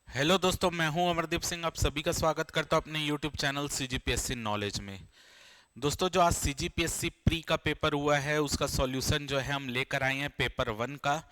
Hello दोस्तों, मैं हूं अमरदीप सिंह। आप सभी का स्वागत करता हूं अपने यूट्यूब चैनल सीजीपीएससी नॉलेज में। दोस्तों, जो आज सीजीपीएससी प्री का पेपर हुआ है उसका सॉल्यूशन जो है हम लेकर आए हैं पेपर 1 का,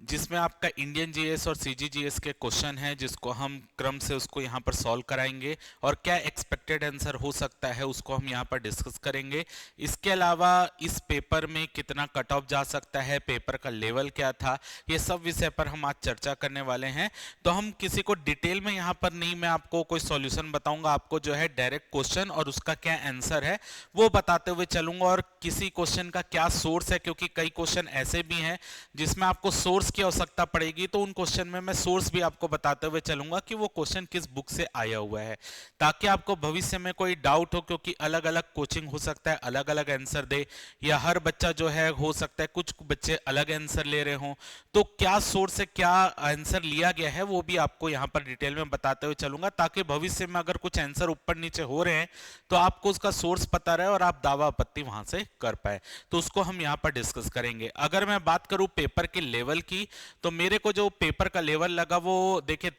जिसमें आपका इंडियन जीएस और सीजीजीएस के क्वेश्चन हैं, जिसको हम क्रम से उसको यहाँ पर सॉल्व कराएंगे और क्या एक्सपेक्टेड आंसर हो सकता है उसको हम यहाँ पर डिस्कस करेंगे। इसके अलावा इस पेपर में कितना कट ऑफ जा सकता है, पेपर का लेवल क्या था, ये सब विषय पर हम आज चर्चा करने वाले हैं। तो हम किसी को डिटेल में यहाँ पर नहीं, मैं आपको कोई सॉल्यूशन बताऊंगा, आपको जो है डायरेक्ट क्वेश्चन और उसका क्या आंसर है वो बताते हुए चलूंगा, और किसी क्वेश्चन का क्या सोर्स है, क्योंकि कई क्वेश्चन ऐसे भी हैं जिसमें आपको सोर्स की आवश्यकता पड़ेगी, तो उन क्वेश्चन में मैं सोर्स भी आपको बताते हुए चलूंगा कि वो क्वेश्चन किस बुक से आया हुआ है, ताकि आपको भविष्य में कोई डाउट हो, क्योंकि अलग अलग कोचिंग हो सकता है अलग अलग आंसर दे, या हर बच्चा जो है हो सकता है कुछ बच्चे अलग आंसर ले रहे हों, तो क्या सोर्स से क्या आंसर लिया गया है वो भी आपको यहाँ पर डिटेल में बताते हुए चलूंगा, ताकि भविष्य में अगर कुछ आंसर ऊपर नीचे हो रहे हैं तो आपको उसका सोर्स पता रहे और आप दावा आपत्ति वहां से कर पाए। तो उसको हम यहाँ पर डिस्कस करेंगे। अगर मैं बात करूं पेपर के लेवल की, तो मेरे को जो पेपर का लेवल लगा वो देखिए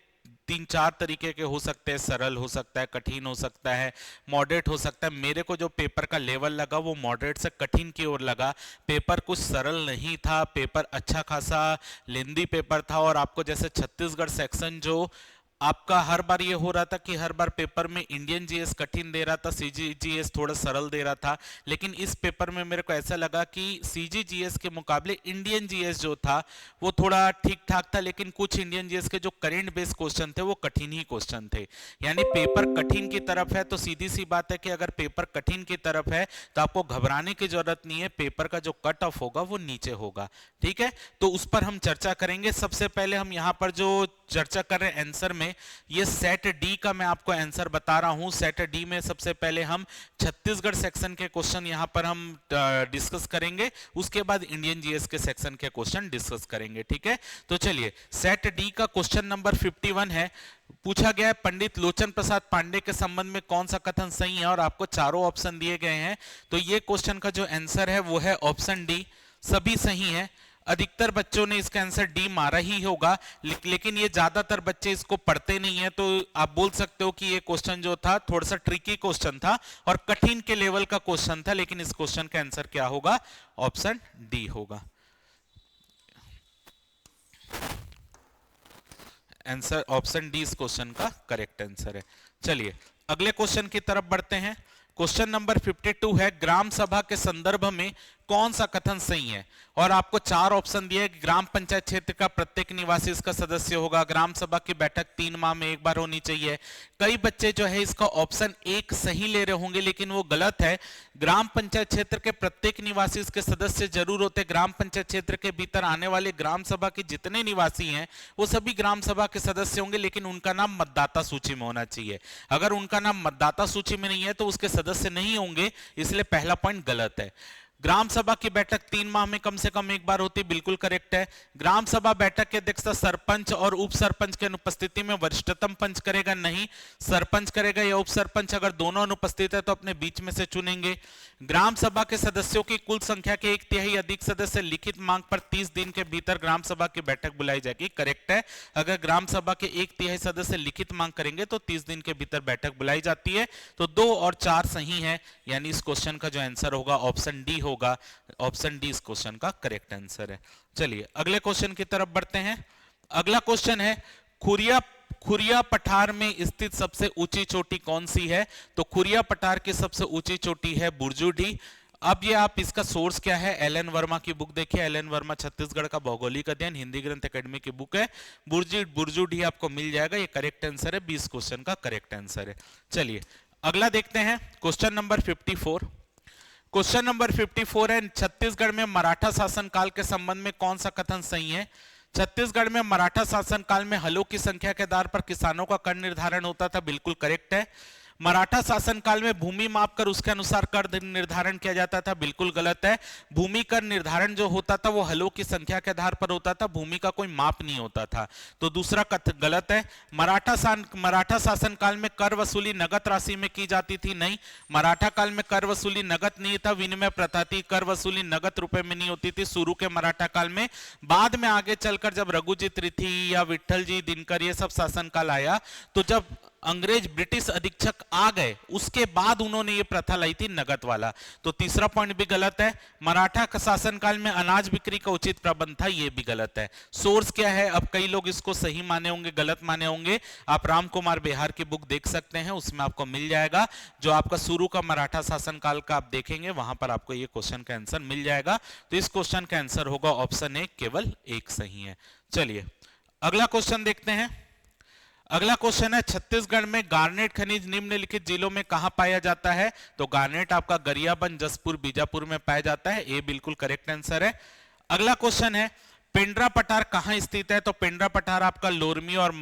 तीन चार तरीके के हो सकते हैं। सरल हो सकता है, कठिन हो सकता है, मॉडरेट हो सकता है। मेरे को जो पेपर का लेवल लगा वो मॉडरेट से कठिन की ओर लगा। पेपर कुछ सरल नहीं था, पेपर अच्छा खासा लेंदी पेपर था, और आपको जैसे छत्तीसगढ़ सेक्शन जो आपका हर बार ये हो रहा था कि हर बार पेपर में इंडियन जीएस कठिन दे रहा था, सीजीजीएस थोड़ा सरल दे रहा था, लेकिन इस पेपर में मेरे को ऐसा लगा कि सीजीजीएस के मुकाबले इंडियन जीएस जो था वो थोड़ा ठीक ठाक था, लेकिन कुछ इंडियन जीएस के जो करेंट बेस्ड क्वेश्चन थे वो कठिन ही क्वेश्चन थे। यानी पेपर कठिन की तरफ है तो सीधी सी बात है कि अगर पेपर कठिन की तरफ है तो आपको घबराने की जरूरत नहीं है, पेपर का जो कट ऑफ होगा वो नीचे होगा। ठीक है, तो उस पर हम चर्चा करेंगे। सबसे पहले हम यहाँ पर जो चर्चा कर रहे हैं आंसर में, ये सेट डी का मैं आपको आंसर बता रहा हूं। सेट डी में सबसे पहले हम छत्तीसगढ़ सेक्शन के क्वेश्चन यहां पर हम डिस्कस करेंगे, उसके बाद इंडियन जीएस के सेक्शन के क्वेश्चन डिस्कस करेंगे। ठीक है, तो चलिए सेट डी का क्वेश्चन नंबर 51 है। पूछा गया है पंडित लोचन प्रसाद पांडे के संबंध में कौन सा कथन सही है, और आपको चारों ऑप्शन दिए गए हैं। तो ये क्वेश्चन का जो आंसर है वो है ऑप्शन डी, सभी सही है। अधिकतर बच्चों ने इसका आंसर डी मारा ही होगा, लेकिन ये ज्यादातर बच्चे इसको पढ़ते नहीं है, तो आप बोल सकते हो कि ये क्वेश्चन जो था थोड़ा सा ट्रिकी क्वेश्चन था और कठिन के लेवल का क्वेश्चन था, लेकिन इस क्वेश्चन का आंसर क्या होगा? ऑप्शन डी होगा। आंसर ऑप्शन डी इस क्वेश्चन का करेक्ट आंसर है। चलिए अगले क्वेश्चन की तरफ बढ़ते हैं। क्वेश्चन नंबर 52 है, ग्राम सभा के संदर्भ में कौन सा कथन सही है, और आपको चार ऑप्शन दिए। ग्राम पंचायत क्षेत्र का प्रत्येक निवासी इसका सदस्य होगा, ग्राम सभा की बैठक 3 माह में एक बार होनी चाहिए। कई बच्चे जो है इसका ऑप्शन एक सही ले रहे होंगे, लेकिन वो गलत है। ग्राम पंचायत क्षेत्र के प्रत्येक निवासी इसके सदस्य जरूर होते। ग्राम पंचायत क्षेत्र के भीतर आने वाले ग्राम सभा के जितने निवासी हैं वो सभी ग्राम सभा के सदस्य होंगे, लेकिन उनका नाम मतदाता सूची में होना चाहिए। अगर उनका नाम मतदाता सूची में नहीं है तो उसके सदस्य नहीं होंगे, इसलिए पहला पॉइंट गलत है। ग्राम सभा की बैठक 3 माह में कम से कम एक बार होती, बिल्कुल करेक्ट है। ग्राम सभा बैठक की अध्यक्षता सरपंच और उप सरपंच की अनुपस्थिति में वरिष्ठतम पंच करेगा, नहीं, सरपंच करेगा या उप सरपंच, अगर दोनों अनुपस्थित है तो अपने बीच में से चुनेंगे। ग्राम सभा के सदस्यों की कुल संख्या के 1/3 अधिक सदस्य लिखित मांग पर 30 दिन के भीतर ग्राम सभा की बैठक बुलाई जाएगी, करेक्ट है। अगर ग्राम सभा के 1/3 सदस्य लिखित मांग करेंगे तो 30 दिन के भीतर बैठक बुलाई जाती है। तो 2 और 4 सही है, यानी इस क्वेश्चन का जो आंसर होगा ऑप्शन डी होगा। ऑप्शन डी इस क्वेश्चन का करेक्ट आंसर है। चलिए अगले क्वेश्चन की तरफ बढ़ते हैं। अगला क्वेश्चन है, खुरिया पठार में स्थित सबसे ऊंची चोटी कौन सी है? तो खुरिया पठार की सबसे ऊंची चोटी है बुर्जुडी। अब ये आप इसका सोर्स क्या है? एल एन वर्मा की बुक देखिए, एल एन वर्मा छत्तीसगढ़ का भौगोलिक अध्ययन, हिंदी ग्रंथ एकेडमी की बुक है। बुर्जुडी आपको मिल जाएगा, ये करेक्ट आंसर है, 20 क्वेश्चन का करेक्ट आंसर है। चलिए अगला देखते हैं, क्वेश्चन नंबर 54। क्वेश्चन नंबर 54 है, छत्तीसगढ़ में मराठा शासनकाल के संबंध में कौन सा कथन सही है? छत्तीसगढ़ में मराठा शासनकाल में हलों की संख्या के आधार पर किसानों का कर निर्धारण होता था, बिल्कुल करेक्ट है। मराठा शासनकाल में भूमि माप कर उसके अनुसार कर निर्धारण किया जाता था, बिल्कुल गलत है। भूमि कर निर्धारण जो होता था वो हलों की संख्या के आधार पर होता था, भूमि का कोई माप नहीं होता था, तो दूसरा कथन गलत है। मराठा शासनकाल में कर वसूली नगद राशि में की जाती थी, नहीं, मराठा काल में कर वसूली नगद नहीं था, विनिमय प्रथा थी, कर वसूली नगद रुपए में नहीं होती थी शुरू के मराठा काल में। बाद में आगे चलकर जब रघुजी त्रिथी या विट्ठल जी दिनकर ये सब शासनकाल आया, तो जब अंग्रेज ब्रिटिश अधीक्षक आ गए उसके बाद उन्होंने ये प्रथा लाई थी नगद वाला, तो तीसरा पॉइंट भी गलत है। मराठा शासनकाल में अनाज बिक्री का उचित प्रबंध था, ये भी गलत है। सोर्स क्या है, अब कई लोग इसको सही माने होंगे, गलत माने होंगे, आप राम कुमार बिहार की बुक देख सकते हैं, उसमें आपको मिल जाएगा। जो आपका शुरू का मराठा शासनकाल का आप देखेंगे वहां पर आपको ये क्वेश्चन का आंसर मिल जाएगा। तो इस क्वेश्चन का आंसर होगा ऑप्शन ए, केवल एक सही है। चलिए अगला क्वेश्चन देखते हैं। अगला क्वेश्चन है, छत्तीसगढ़ में गार्नेट खनिज निम्नलिखित जिलों में कहां पाया जाता है? तो गार्नेट आपका गरियाबंद, जसपुर, बीजापुर में पाया जाता है, ए बिल्कुल करेक्ट आंसर है। अगला क्वेश्चन है, पेंड्रा पठार कहां स्थित है? तो पेंड्रा पठार आपका लोरमी और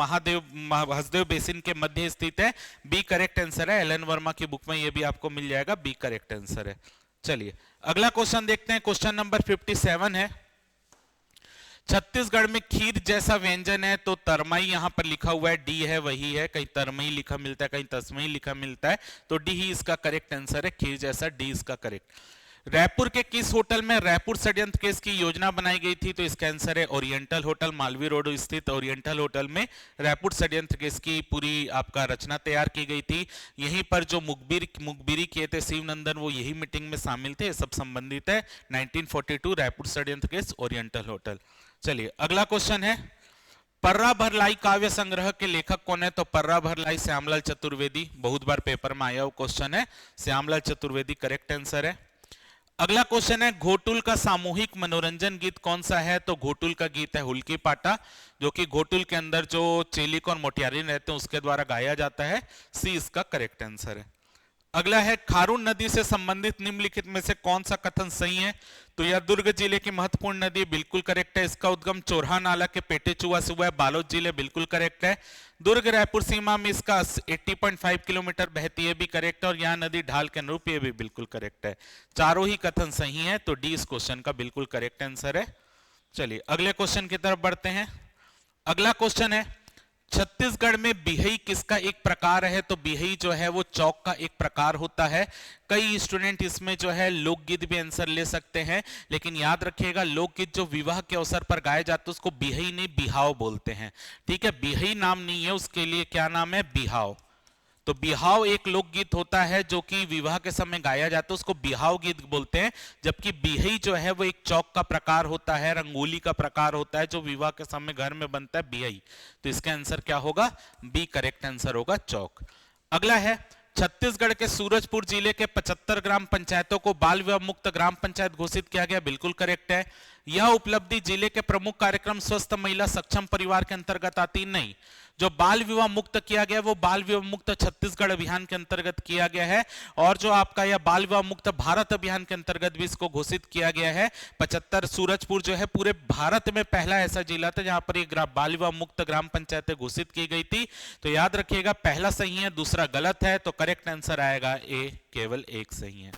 हसदेव बेसिन के मध्य स्थित है, बी करेक्ट आंसर है। एलन वर्मा की बुक में यह भी आपको मिल जाएगा, बी करेक्ट आंसर है। चलिए अगला क्वेश्चन देखते हैं, क्वेश्चन नंबर 57 है, छत्तीसगढ़ में खीर जैसा व्यंजन है, तो तरमई यहां पर लिखा हुआ है, डी है वही है, कहीं तरमई लिखा मिलता है, कहीं तस्मई लिखा मिलता है, तो डी ही इसका करेक्ट आंसर है, खीर जैसा, डी इसका करेक्ट। रायपुर के किस होटल में रायपुर षड्यंत्र केस की योजना बनाई गई थी? तो इसका आंसर है ओरिएंटल होटल, मालवीय रोड स्थित ओरिएंटल होटल में रायपुर षड्यंत्र केस की पूरी आपका रचना तैयार की गई थी। यहीं पर जो मुखबिरी किए थे शिवनंदन, वो यही मीटिंग में शामिल थे, सब संबंधित है। 1942 रायपुर षड्यंत्र केस, ओरिएंटल होटल। चलिए अगला क्वेश्चन है, पर्रा भरलाई काव्य संग्रह के लेखक कौन है? तो पर्रा भरलाई श्यामलाल चतुर्वेदी, बहुत बार पेपर में आया हुआ क्वेश्चन है, श्यामलाल चतुर्वेदी करेक्ट आंसर है। अगला क्वेश्चन है, घोटुल का सामूहिक मनोरंजन गीत कौन सा है? तो घोटुल का गीत है हुल्की पाटा, जो कि घोटुल के अंदर जो चेलिक और मोटियारी रहते हैं उसके द्वारा गाया जाता है, सी इसका करेक्ट आंसर है। अगला है, खारून नदी से संबंधित निम्नलिखित में से कौन सा कथन सही है? तो यह दुर्ग जिले की महत्वपूर्ण नदी, बिल्कुल करेक्ट है। इसका उद्गम चोरहा नाला के पेटेचुआ से हुआ है, बालोद जिले, बिल्कुल करेक्ट है। दुर्ग रायपुर सीमा में इसका 80.5 किलोमीटर बहती है, भी करेक्ट है। और यह नदी ढाल के अनुरूप, ये भी बिल्कुल करेक्ट है। चारों ही कथन सही है, तो डी इस क्वेश्चन का बिल्कुल करेक्ट आंसर है। चलिए अगले क्वेश्चन की तरफ बढ़ते हैं। अगला क्वेश्चन है, छत्तीसगढ़ में बिहई किसका एक प्रकार है? तो बिहई जो है वो चौक का एक प्रकार होता है। कई स्टूडेंट इसमें जो है लोकगीत भी आंसर ले सकते हैं, लेकिन याद रखिएगा लोकगीत जो विवाह के अवसर पर गाए जाते हैं उसको बिहई नहीं बिहाव बोलते हैं, ठीक है। बिहई नाम नहीं है उसके लिए, क्या नाम है? बिहाव। तो बिहाव एक लोकगीत होता है जो कि विवाह के समय गाया जाता है, उसको बिहाव गीत बोलते हैं। जबकि बिहई जो है वो एक चौक का प्रकार होता है, रंगोली का प्रकार होता है, जो विवाह के समय घर में बनता है, बिहई। तो इसका आंसर क्या होगा? बी करेक्ट आंसर होगा, चौक। अगला है, छत्तीसगढ़ के सूरजपुर जिले के 75 ग्राम पंचायतों को बाल विवाह मुक्त ग्राम पंचायत घोषित किया गया, बिल्कुल करेक्ट है। यह उपलब्धि जिले के प्रमुख कार्यक्रम स्वस्थ महिला सक्षम परिवार के अंतर्गत आती नहीं। जो बाल विवाह मुक्त किया गया वो बाल विवाह मुक्त छत्तीसगढ़ अभियान के अंतर्गत किया गया है, और जो आपका यह बाल विवाह मुक्त भारत अभियान के अंतर्गत भी इसको घोषित किया गया है। 75 सूरजपुर जो है पूरे भारत में पहला ऐसा जिला था जहां पर ये बाल विवाह मुक्त ग्राम पंचायतें घोषित की गई थी। तो याद रखिएगा पहला सही है, दूसरा गलत है, तो करेक्ट आंसर आएगा ए, केवल एक सही है।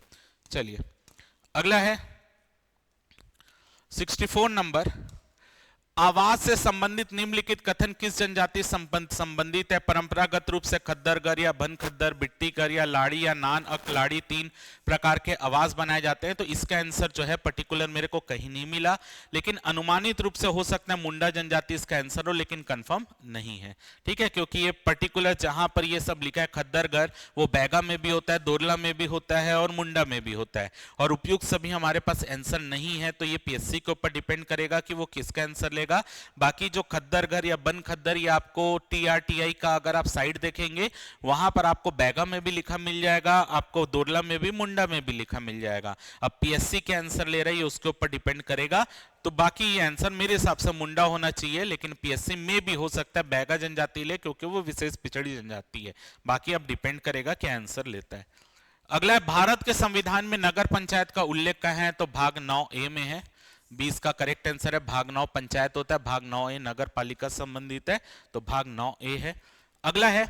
चलिए अगला है 64 नंबर, आवाज से संबंधित निम्नलिखित कथन किस जनजाति संबंधित है? परंपरागत रूप से खद्दरगर या बन खद्दर, बिट्टीकर या लाड़ी या नान अक लाड़ी, 3 प्रकार के आवाज बनाए जाते हैं। तो इसका आंसर जो है पर्टिकुलर मेरे को कहीं नहीं मिला, लेकिन अनुमानित रूप से हो सकता है मुंडा जनजाति इसका आंसर हो, लेकिन कंफर्म नहीं है, ठीक है। क्योंकि ये पर्टिकुलर जहां पर ये सब लिखा है खद्दरगर, वो बैगा में भी होता है, दोरला में भी होता है और मुंडा में भी होता है। और उपयुक्त सभी हमारे पास आंसर नहीं है, तो ये पीएससी के ऊपर डिपेंड करेगा कि वो किसका आंसर लेगा। बाकी जो खद्दरगर या बन खद्दर, या आपको टीआरटीआई का अगर आप साइड देखेंगे वहां पर आपको बैगा में भी लिखा मिल जाएगा, आपको दोरला में भी, मुंडा में भी लिखा मिल जाएगा। अब पीएससी के आंसर ले रही है उसके ऊपर डिपेंड करेगा। तो बाकी ये आंसर मेरे हिसाब से मुंडा होना चाहिए, लेकिन पीएससी में भी हो सकता है बैगा जनजाति ले, क्योंकि वो विशेष पिछड़ी जनजाति है। बाकी अब डिपेंड करेगा क्या आंसर लेता है। अगला है, भारत के संविधान में नगर पंचायत का उल्लेख कहाँ है? तो भाग 9A में है, 20 का करेक्ट आंसर है। भाग 9 पंचायत होता है, भाग 9A नगर पालिका संबंधित है, तो भाग 9A है। अगला है,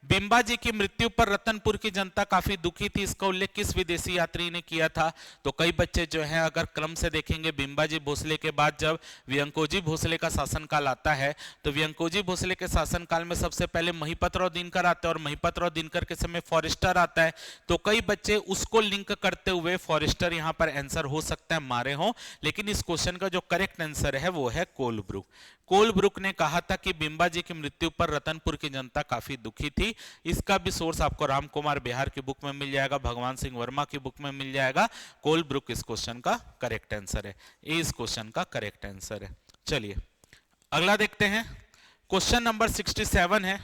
बिंबा जी की मृत्यु पर रतनपुर की जनता काफी दुखी थी, इसका उल्लेख किस विदेशी यात्री ने किया था? तो कई बच्चे जो हैं अगर क्रम से देखेंगे, बिंबा जी भोसले के बाद जब व्यंकोजी भोसले का शासनकाल आता है तो व्यंकोजी भोसले के शासनकाल में सबसे पहले महिपतराव दिनकर आते हैं और महिपतराव दिनकर के समय फॉरेस्टर आता है। तो कई बच्चे उसको लिंक करते हुए फॉरेस्टर यहां पर आंसर हो सकता है मारे हो, लेकिन इस क्वेश्चन का जो करेक्ट आंसर है वो है कोलब्रुक। कोलब्रुक ने कहा था कि बिंबा जी की मृत्यु पर रतनपुर की जनता काफी दुखी थी। इसका भी सोर्स आपको राम कुमार बिहार की बुक में मिल जाएगा, भगवान सिंह वर्मा की बुक में मिल जाएगा। कोलब्रुक इस क्वेश्चन का करेक्ट आंसर है, ये इस क्वेश्चन का करेक्ट आंसर है। चलिए अगला देखते हैं, क्वेश्चन नंबर 67 है,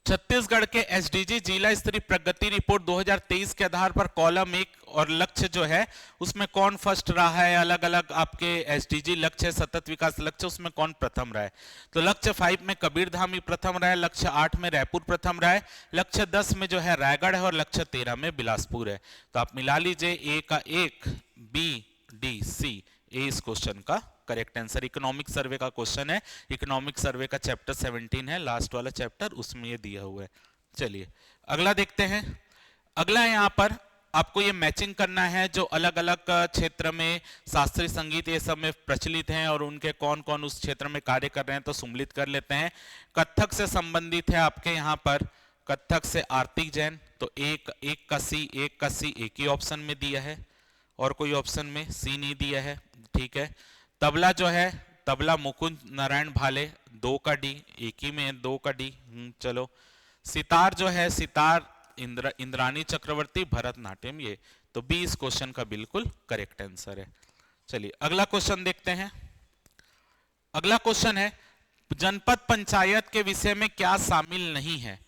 छत्तीसगढ़ के एसडीजी जिला स्तरीय प्रगति रिपोर्ट 2023 के आधार पर कॉलम 1 और लक्ष्य जो है उसमें कौन फर्स्ट रहा है? अलग अलग आपके एसडीजी लक्ष्य, सतत विकास लक्ष्य, उसमें कौन प्रथम रहा है? तो लक्ष्य 5 में कबीरधाम ही प्रथम रहा है, लक्ष्य 8 में रायपुर प्रथम रहा है, लक्ष्य 10 में जो है रायगढ़ है और लक्ष्य 13 में बिलासपुर है। तो आप मिला लीजिए, ए का 1, बी, डी, सी, ए इस क्वेश्चन का करेक्ट आंसर। इकोनॉमिक सर्वे का क्वेश्चन है, इकोनॉमिक सर्वे का चैप्टर 17 है, लास्ट वाला चैप्टर, उसमें ये दिया हुआ है। चलिए अगला देखते हैं। अगला यहाँ पर आपको ये मैचिंग करना है जो अलग अलग क्षेत्र में शास्त्रीय संगीत ये सब में प्रचलित हैं और उनके कौन कौन उस क्षेत्र में कार्य कर रहे हैं। तो सम्मिलित कर लेते हैं। कथक से संबंधित है आपके यहाँ पर, कथक से आरती जैन, तो एक का सी, एक ही ऑप्शन में दिया है और कोई ऑप्शन में सी नहीं दिया है, ठीक है। तबला जो है, तबला मुकुंद नारायण भाले, 2 का डी, एक ही में 2 का डी, चलो। सितार जो है, सितार इंद्रानी चक्रवर्ती, भरतनाट्यम, ये तो बी इस क्वेश्चन का बिल्कुल करेक्ट आंसर है। चलिए अगला क्वेश्चन देखते हैं। अगला क्वेश्चन है, जनपद पंचायत के विषय में क्या शामिल नहीं है?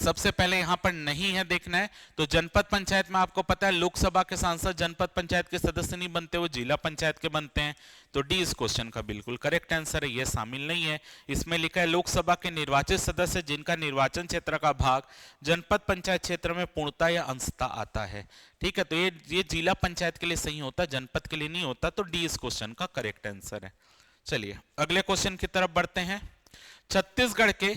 सबसे पहले यहां पर नहीं है देखना है। तो जनपद पंचायत में आपको पता है लोकसभा के सांसद जनपद पंचायत के सदस्य नहीं बनते, वो जिला पंचायत के बनते हैं। तो डी इस क्वेश्चन का बिल्कुल करेक्ट आंसर है, ये शामिल नहीं है। इसमें लिखा है लोकसभा के निर्वाचित सदस्य जिनका निर्वाचन क्षेत्र का भाग जनपद पंचायत क्षेत्र में पूर्णता या अंशता आता है, ठीक है। तो ये जिला पंचायत के लिए सही होता, जनपद के लिए नहीं होता। तो डी इस क्वेश्चन का करेक्ट आंसर है। चलिए अगले क्वेश्चन की तरफ बढ़ते हैं। छत्तीसगढ़ के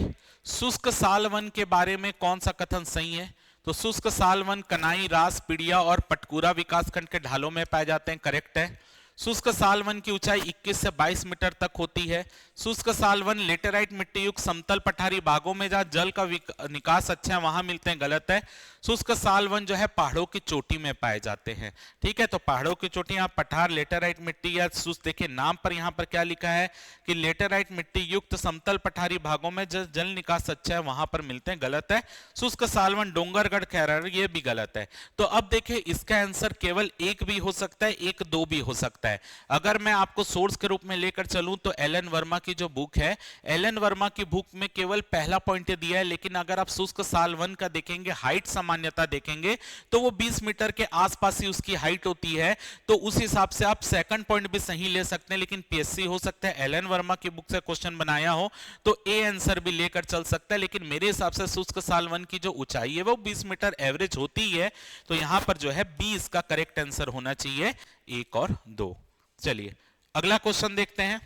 शुष्क साल वन के बारे में कौन सा कथन सही है? तो शुष्क साल वन कनाई, रास, पिड़िया और पटकुरा विकासखंड के ढालों में पाए जाते हैं, करेक्ट है। शुष्क साल वन की ऊंचाई 21 से 22 मीटर तक होती है। शुष्क साल वन लेटेराइट मिट्टी युक्त समतल पठारी भागों में जहां जल का निकास अच्छा है वहां मिलते हैं, गलत है। शुष्क साल वन जो है पहाड़ों की चोटी में पाए जाते हैं, ठीक है। तो पहाड़ों की चोटी, यहाँ पठार, लेटेराइट मिट्टी या शुष्क, देखिए नाम पर यहाँ पर क्या लिखा है कि लेटेराइट मिट्टी युक्त समतल पठारी भागों में जल निकास अच्छा है वहां पर मिलते हैं, गलत है। शुष्क साल वन डोंगरगढ़, खैरागढ़, ये भी गलत है। तो अब देखिए इसका आंसर केवल एक भी हो सकता है, एक दो भी हो सकता है। अगर मैं आपको सोर्स के रूप में लेकर चलूं तो एलन वर्मा की जो बुक है, एलन वर्मा की बुक में केवल पहला पॉइंट दिया है, लेकिन अगर आप शुष्क साल वन का देखेंगे, हाइट सामान्यता देखेंगे तो वो 20 मीटर के आसपास ही उसकी हाइट होती है। तो उस हिसाब से आप सेकंड पॉइंट भी सही ले सकते हैं, लेकिन पीएससी हो सकता है एलन वर्मा की बुक से क्वेश्चन बनाया हो तो ए आंसर भी लेकर चल सकता है। लेकिन मेरे हिसाब से शुष्क साल वन की जो ऊंचाई है वो 20 मीटर एवरेज होती है। तो यहां पर जो है बी इसका करेक्ट आंसर होना चाहिए, 1 और 2। चलिए अगला क्वेश्चन देखते हैं।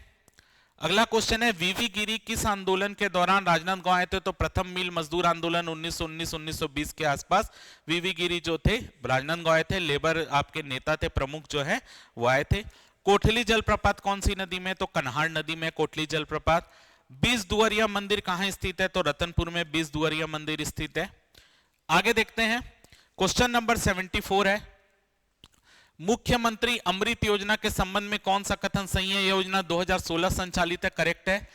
अगला क्वेश्चन है, वीवी गिरी किस आंदोलन के दौरान राजनांदगांव आए थे? तो प्रथम मिल मजदूर आंदोलन 1919-1920 के आसपास वीवी गिरी जो थे राजनांदगांव आए थे। लेबर आपके नेता थे, प्रमुख जो है वो आए थे। कोठली जलप्रपात कौन सी नदी में? तो कन्हार नदी में कोठली जलप्रपात। 20 दुआरिया मंदिर कहां स्थित है? तो रतनपुर में 20 दुआरिया मंदिर स्थित है। आगे देखते हैं, क्वेश्चन नंबर 74 है, मुख्यमंत्री अमृत योजना के संबंध में कौन सा कथन सही है? यह योजना 2016 संचालित है, करेक्ट है।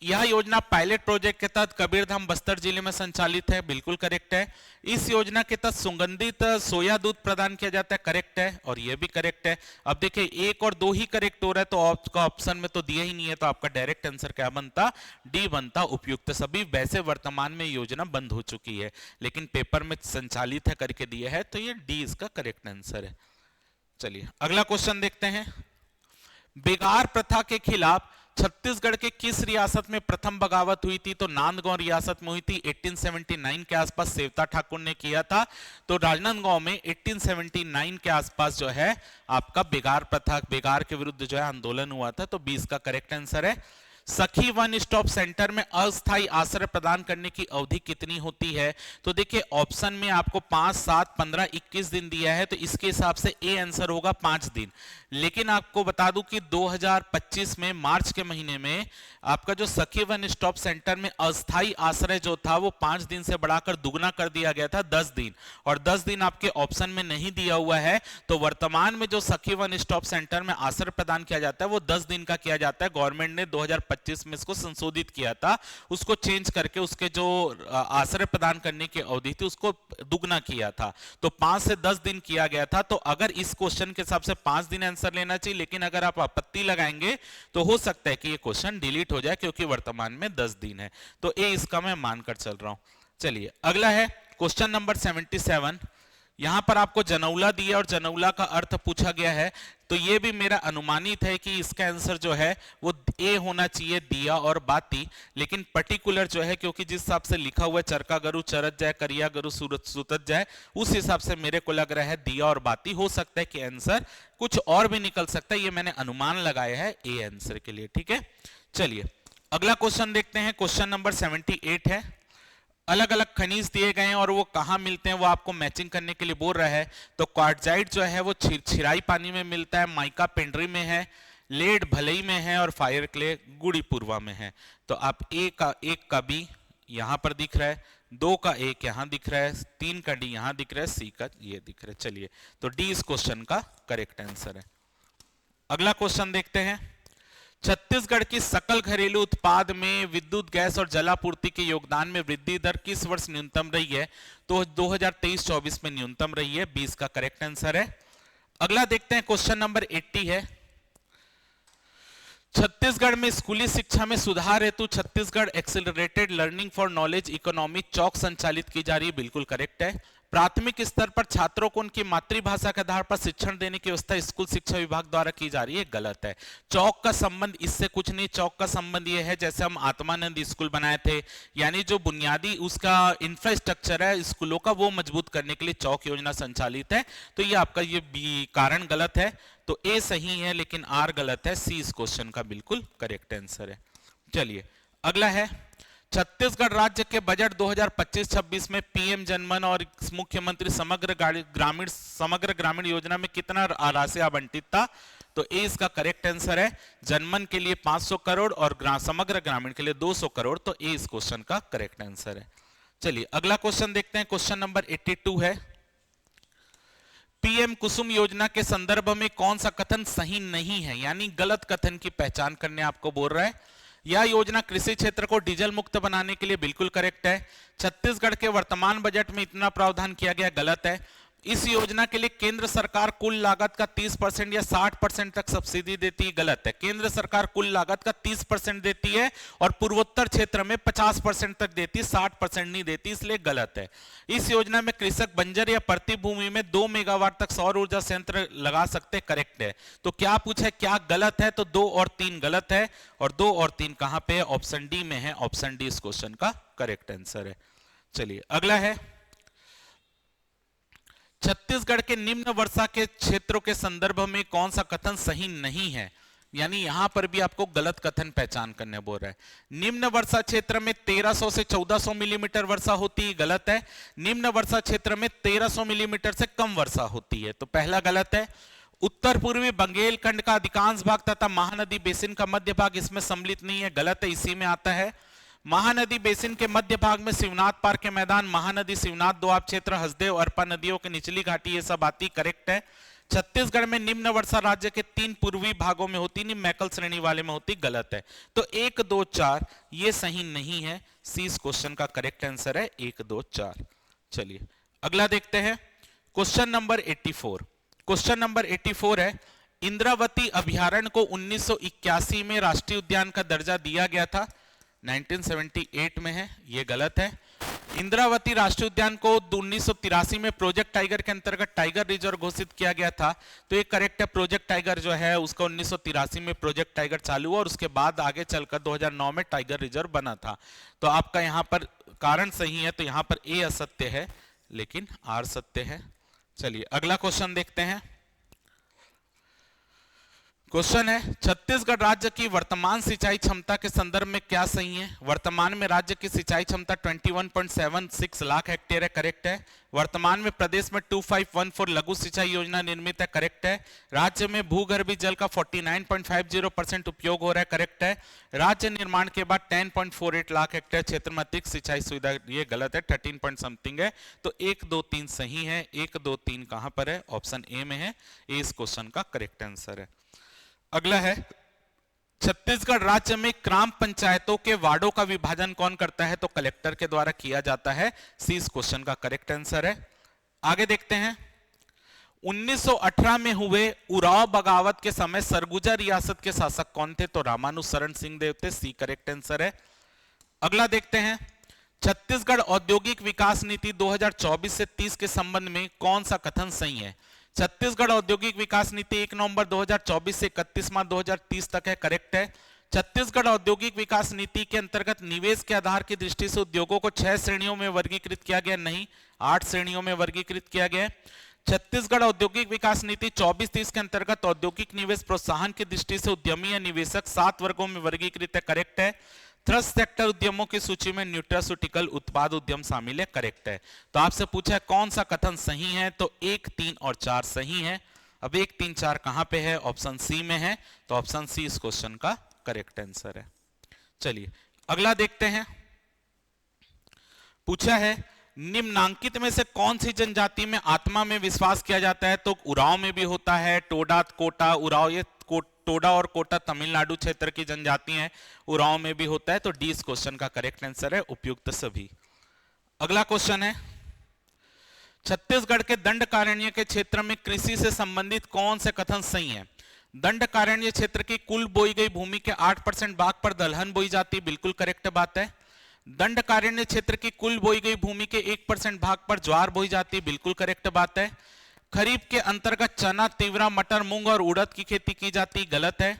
यह योजना पायलट प्रोजेक्ट के तहत कबीरधाम बस्तर जिले में संचालित है, बिल्कुल करेक्ट है। इस योजना के तहत सुगंधित सोया दूध प्रदान किया जाता है, करेक्ट है, और यह भी करेक्ट है। अब देखिए 1 और 2 ही करेक्ट हो रहा है, तो आपका ऑप्शन में तो दिया ही नहीं है, तो आपका डायरेक्ट आंसर क्या बनता? डी बनता, उपयुक्त सभी। वैसे वर्तमान में योजना बंद हो चुकी है, लेकिन पेपर में संचालित है करके दिया है, तो ये डी इसका करेक्ट आंसर है। चलिए अगला क्वेश्चन देखते हैं। बेगार प्रथा के खिलाफ छत्तीसगढ़ के किस रियासत में प्रथम बगावत हुई थी? तो नांदगांव रियासत में हुई थी। 1879 के आसपास सेवता ठाकुर ने किया था। तो राजनांदगांव में 1879 के आसपास जो है आपका बेगार प्रथा, बेगार के विरुद्ध जो है आंदोलन हुआ था। तो 20 का करेक्ट आंसर है। सखी वन स्टॉप सेंटर में अस्थायी आश्रय प्रदान करने की अवधि कितनी होती है? तो देखिए ऑप्शन में आपको 5, 7, 15, 21 दिन दिया है, तो इसके हिसाब से ए आंसर होगा 5 दिन। लेकिन आपको बता दूं कि 2025 में मार्च के महीने में आपका जो सखी वन स्टॉप सेंटर में अस्थायी आश्रय जो था वो 5 दिन से बढ़ाकर दुगना कर दिया गया था 10 दिन, और 10 दिन आपके ऑप्शन में नहीं दिया हुआ है। तो वर्तमान में जो सखी वन स्टॉप सेंटर में आश्रय प्रदान किया जाता है वो 10 दिन का किया जाता है। गवर्नमेंट ने 2025 में इसको संशोधित किया था, उसको चेंज करके उसके जो आश्रय प्रदान करने की अवधि थी उसको दुगना किया था, तो 5 से 10 दिन किया गया था। तो अगर इस क्वेश्चन के हिसाब से 5 दिन आंसर लेना चाहिए, लेकिन अगर आप आपत्ति लगाएंगे तो हो सकता है कि ये क्वेश्चन डिलीट हो जाए, क्योंकि वर्तमान में 10 दिन है। तो ए इसका मैं मानकर चल रहा हूं। चलिए अगला है क्वेश्चन नंबर 77। यहां पर आपको जनौला दिया और जनौला का अर्थ पूछा गया है, तो ये भी मेरा अनुमानित है कि इसका आंसर जो है वो ए होना चाहिए, दिया और बाती। लेकिन पर्टिकुलर जो है, क्योंकि जिस हिसाब से लिखा हुआ है चरका गरु चरत जाए, करिया गरु सूरत सुतत जाए, उस हिसाब से मेरे को लग रहा है दिया और बाती। हो सकता है कि आंसर कुछ और भी निकल सकता है, ये मैंने अनुमान लगाया है ए आंसर के लिए। ठीक है, चलिए अगला क्वेश्चन देखते हैं। क्वेश्चन नंबर 78 है। अलग अलग खनिज दिए गए हैं और वो कहां मिलते हैं वो आपको मैचिंग करने के लिए बोल रहा है। तो क्वार्टजाइट जो है वो छिराई पानी में मिलता है, माइका पेंड्री में है, लेड भलई में है, और फायर क्ले गुड़ीपुरवा में है। तो आप एक का बी यहां पर दिख रहा है, 2 का एक यहां दिख रहा है, 3 का डी यहां दिख रहा है, सी का ये दिख रहा है। चलिए, तो डी इस क्वेश्चन का करेक्ट आंसर है। अगला क्वेश्चन देखते हैं। छत्तीसगढ़ की सकल घरेलू उत्पाद में विद्युत, गैस और जलापूर्ति के योगदान में वृद्धि दर किस वर्ष न्यूनतम रही है? तो 2023-24 में न्यूनतम रही है, 20 का करेक्ट आंसर है। अगला देखते हैं, क्वेश्चन नंबर 80 है। छत्तीसगढ़ में स्कूली शिक्षा में सुधार हेतु Chhattisgarh accelerated learning for knowledge economy CHALK संचालित की जा रही है, बिल्कुल करेक्ट है। प्राथमिक स्तर पर छात्रों को उनकी मातृभाषा के आधार पर शिक्षण देने की व्यवस्था स्कूल शिक्षा विभाग द्वारा की जा रही है, गलत है। चौक का संबंध इससे कुछ नहीं, चौक का संबंध ये है जैसे हम आत्मानंद स्कूल बनाए थे, यानी जो बुनियादी उसका इंफ्रास्ट्रक्चर है स्कूलों का वो मजबूत करने के लिए चौक योजना संचालित है। तो ये आपका ये कारण गलत है, तो ए सही है लेकिन आर गलत है, सी इस क्वेश्चन का बिल्कुल करेक्ट आंसर है। चलिए अगला है। छत्तीसगढ़ राज्य के बजट 2025-26 में पीएम जनमन और मुख्यमंत्री समग्र ग्रामीण योजना में कितना राशि आवंटित था? तो ए इसका करेक्ट आंसर है। जनमन के लिए 500 करोड़ और समग्र ग्रामीण के लिए 200 करोड़, तो ए इस क्वेश्चन का करेक्ट आंसर है। चलिए अगला क्वेश्चन देखते हैं। क्वेश्चन नंबर 82 है। पीएम कुसुम योजना के संदर्भ में कौन सा कथन सही नहीं है, यानी गलत कथन की पहचान करने आपको बोल रहा है। यह योजना कृषि क्षेत्र को डीजल मुक्त बनाने के लिए बिल्कुल करेक्ट है। छत्तीसगढ़ के वर्तमान बजट में इतना प्रावधान किया गया, गलत है। इस योजना के लिए केंद्र सरकार कुल लागत का 30% या 60% तक सब्सिडी देती है, गलत है। केंद्र सरकार कुल लागत का 30% देती है और पूर्वोत्तर क्षेत्र में 50% तक देती है, 60% नहीं देती, इसलिए गलत है। इस योजना में कृषक बंजर या प्रति भूमि में 2 मेगावाट तक सौर ऊर्जा संयंत्र लगा सकते, करेक्ट है। तो क्या पूछे, क्या गलत है? तो 2 और 3 गलत है, और 2 और 3 कहां पे है? ऑप्शन डी में है। ऑप्शन डी इस क्वेश्चन का करेक्ट आंसर है। चलिए अगला है। छत्तीसगढ़ के निम्न वर्षा के क्षेत्रों के संदर्भ में कौन सा कथन सही नहीं है, यानी यहां पर भी आपको गलत कथन पहचान करने बोल रहा है। निम्न वर्षा क्षेत्र में 1300 से 1400 मिलीमीटर वर्षा होती है, गलत है। निम्न वर्षा क्षेत्र में 1300 मिलीमीटर से कम वर्षा होती है, तो पहला गलत है। उत्तर पूर्वी बंगेलखंड का अधिकांश भाग तथा महानदी बेसिन का मध्य भाग इसमें सम्मिलित नहीं है, गलत है, इसी में आता है। महानदी बेसिन के मध्य भाग में शिवनाथ पार्क के मैदान, महानदी शिवनाथ दोआब क्षेत्र, हसदेव, अरपा नदियों की निचली घाटी, ये सब आती, करेक्ट है। छत्तीसगढ़ में निम्न वर्षा राज्य के 3 पूर्वी भागों में होती, नहीं मैकल श्रेणी वाले में होती, गलत है। तो 1, 2, 4 ये सही नहीं है, सी इस क्वेश्चन का करेक्ट आंसर है, 1, 2, 4। चलिए अगला देखते हैं। Question number 84। क्वेश्चन नंबर 84 है। इंद्रावती अभयारण्य को 1981 में राष्ट्रीय उद्यान का दर्जा दिया गया था, 1978 में है, ये गलत है। इंद्रावती राष्ट्रीय उद्यान को 1983 में प्रोजेक्ट टाइगर के अंतर्गत टाइगर रिजर्व घोषित किया गया था, तो ये करेक्ट है। प्रोजेक्ट टाइगर जो है उसका 1983 में प्रोजेक्ट टाइगर चालू हुआ और उसके बाद आगे चलकर 2009 में टाइगर रिजर्व बना था। तो आपका यहां पर कारण सही है, तो यहां पर ए असत्य है लेकिन आर सत्य है। चलिए अगला क्वेश्चन देखते हैं। क्वेश्चन है, छत्तीसगढ़ राज्य की वर्तमान सिंचाई क्षमता के संदर्भ में क्या सही है? वर्तमान में राज्य की सिंचाई क्षमता 21.76 लाख हेक्टेयर है, करेक्ट है। वर्तमान में प्रदेश में 2514 लघु सिंचाई योजना निर्मित है, करेक्ट है। राज्य में भूगर्भीय जल का 49.50% उपयोग हो रहा है, करेक्ट है। राज्य निर्माण के बाद 10.48 लाख हेक्टेयर क्षेत्र में अतिरिक्त सिंचाई सुविधा, ये गलत है, 13 पॉइंट समथिंग है। तो 1 2 3 सही है, 1 2 3 कहां पर है? ऑप्शन ए में है, ए इस क्वेश्चन का करेक्ट आंसर है। अगला है, छत्तीसगढ़ राज्य में ग्राम पंचायतों के वार्डों का विभाजन कौन करता है? तो कलेक्टर के द्वारा किया जाता है, सी इस क्वेश्चन का करेक्ट आंसर है। आगे देखते हैं, 1918 में हुए उराव बगावत के समय सरगुजा रियासत के शासक कौन थे? तो रामानुजशरण सिंह देव थे, सी करेक्ट आंसर है। अगला देखते हैं, छत्तीसगढ़ औद्योगिक विकास नीति 2024 से 30 के संबंध में कौन सा कथन सही है? छत्तीसगढ़ औद्योगिक विकास नीति 1 नवंबर 2024 से 31 मार्च 2030 तक है, करेक्ट है। छत्तीसगढ़ औद्योगिक विकास नीति के अंतर्गत निवेश के आधार की दृष्टि से उद्योगों को 6 श्रेणियों में वर्गीकृत किया गया, नहीं 8 श्रेणियों में वर्गीकृत किया गया। छत्तीसगढ़ औद्योगिक विकास नीति 24-30 के अंतर्गत औद्योगिक निवेश प्रोत्साहन की दृष्टि से उद्यमी या निवेशक 7 वर्गों में वर्गीकृत है, करेक्ट है। थ्रस्ट सेक्टर उद्यमों की सूची में न्यूट्रास्यूटिकल उत्पाद उद्यम शामिल है, करेक्ट है। तो आपसे पूछा है कौन सा कथन सही है? तो 1 3 और 4 सही है। अब 1 3 4 कहां पे है? ऑप्शन सी में है, तो ऑप्शन सी इस क्वेश्चन का करेक्ट आंसर है। चलिए अगला देखते हैं, पूछा है निम्नांकित में से कौन सी जनजाति में आत्मा में विश्वास किया जाता है? तो उराव में भी होता है, टोडा कोटा उराव, ये टोडा और कोटा तमिलनाडु क्षेत्र की जनजाति हैं, उराव में भी होता है, तो डी इस क्वेश्चन का करेक्ट आंसर है, उपयुक्त सभी। अगला क्वेश्चन है, छत्तीसगढ़ के दंडकारण्य के क्षेत्र में कृषि से संबंधित कौन से कथन सही है? दंडकारण्य क्षेत्र की कुल बोई गई भूमि के 8% भाग पर दलहन बोई जाती, बिल्कुल करेक्ट बात है। दंडकारण्य क्षेत्र की कुल बोई गई भूमि के 1% भाग पर ज्वार बोई जाती, बिल्कुल करेक्ट बात है। खरीफ के अंतर्गत चना, तिवरा, मटर, मूंग और उड़द की खेती की जाती, गलत है।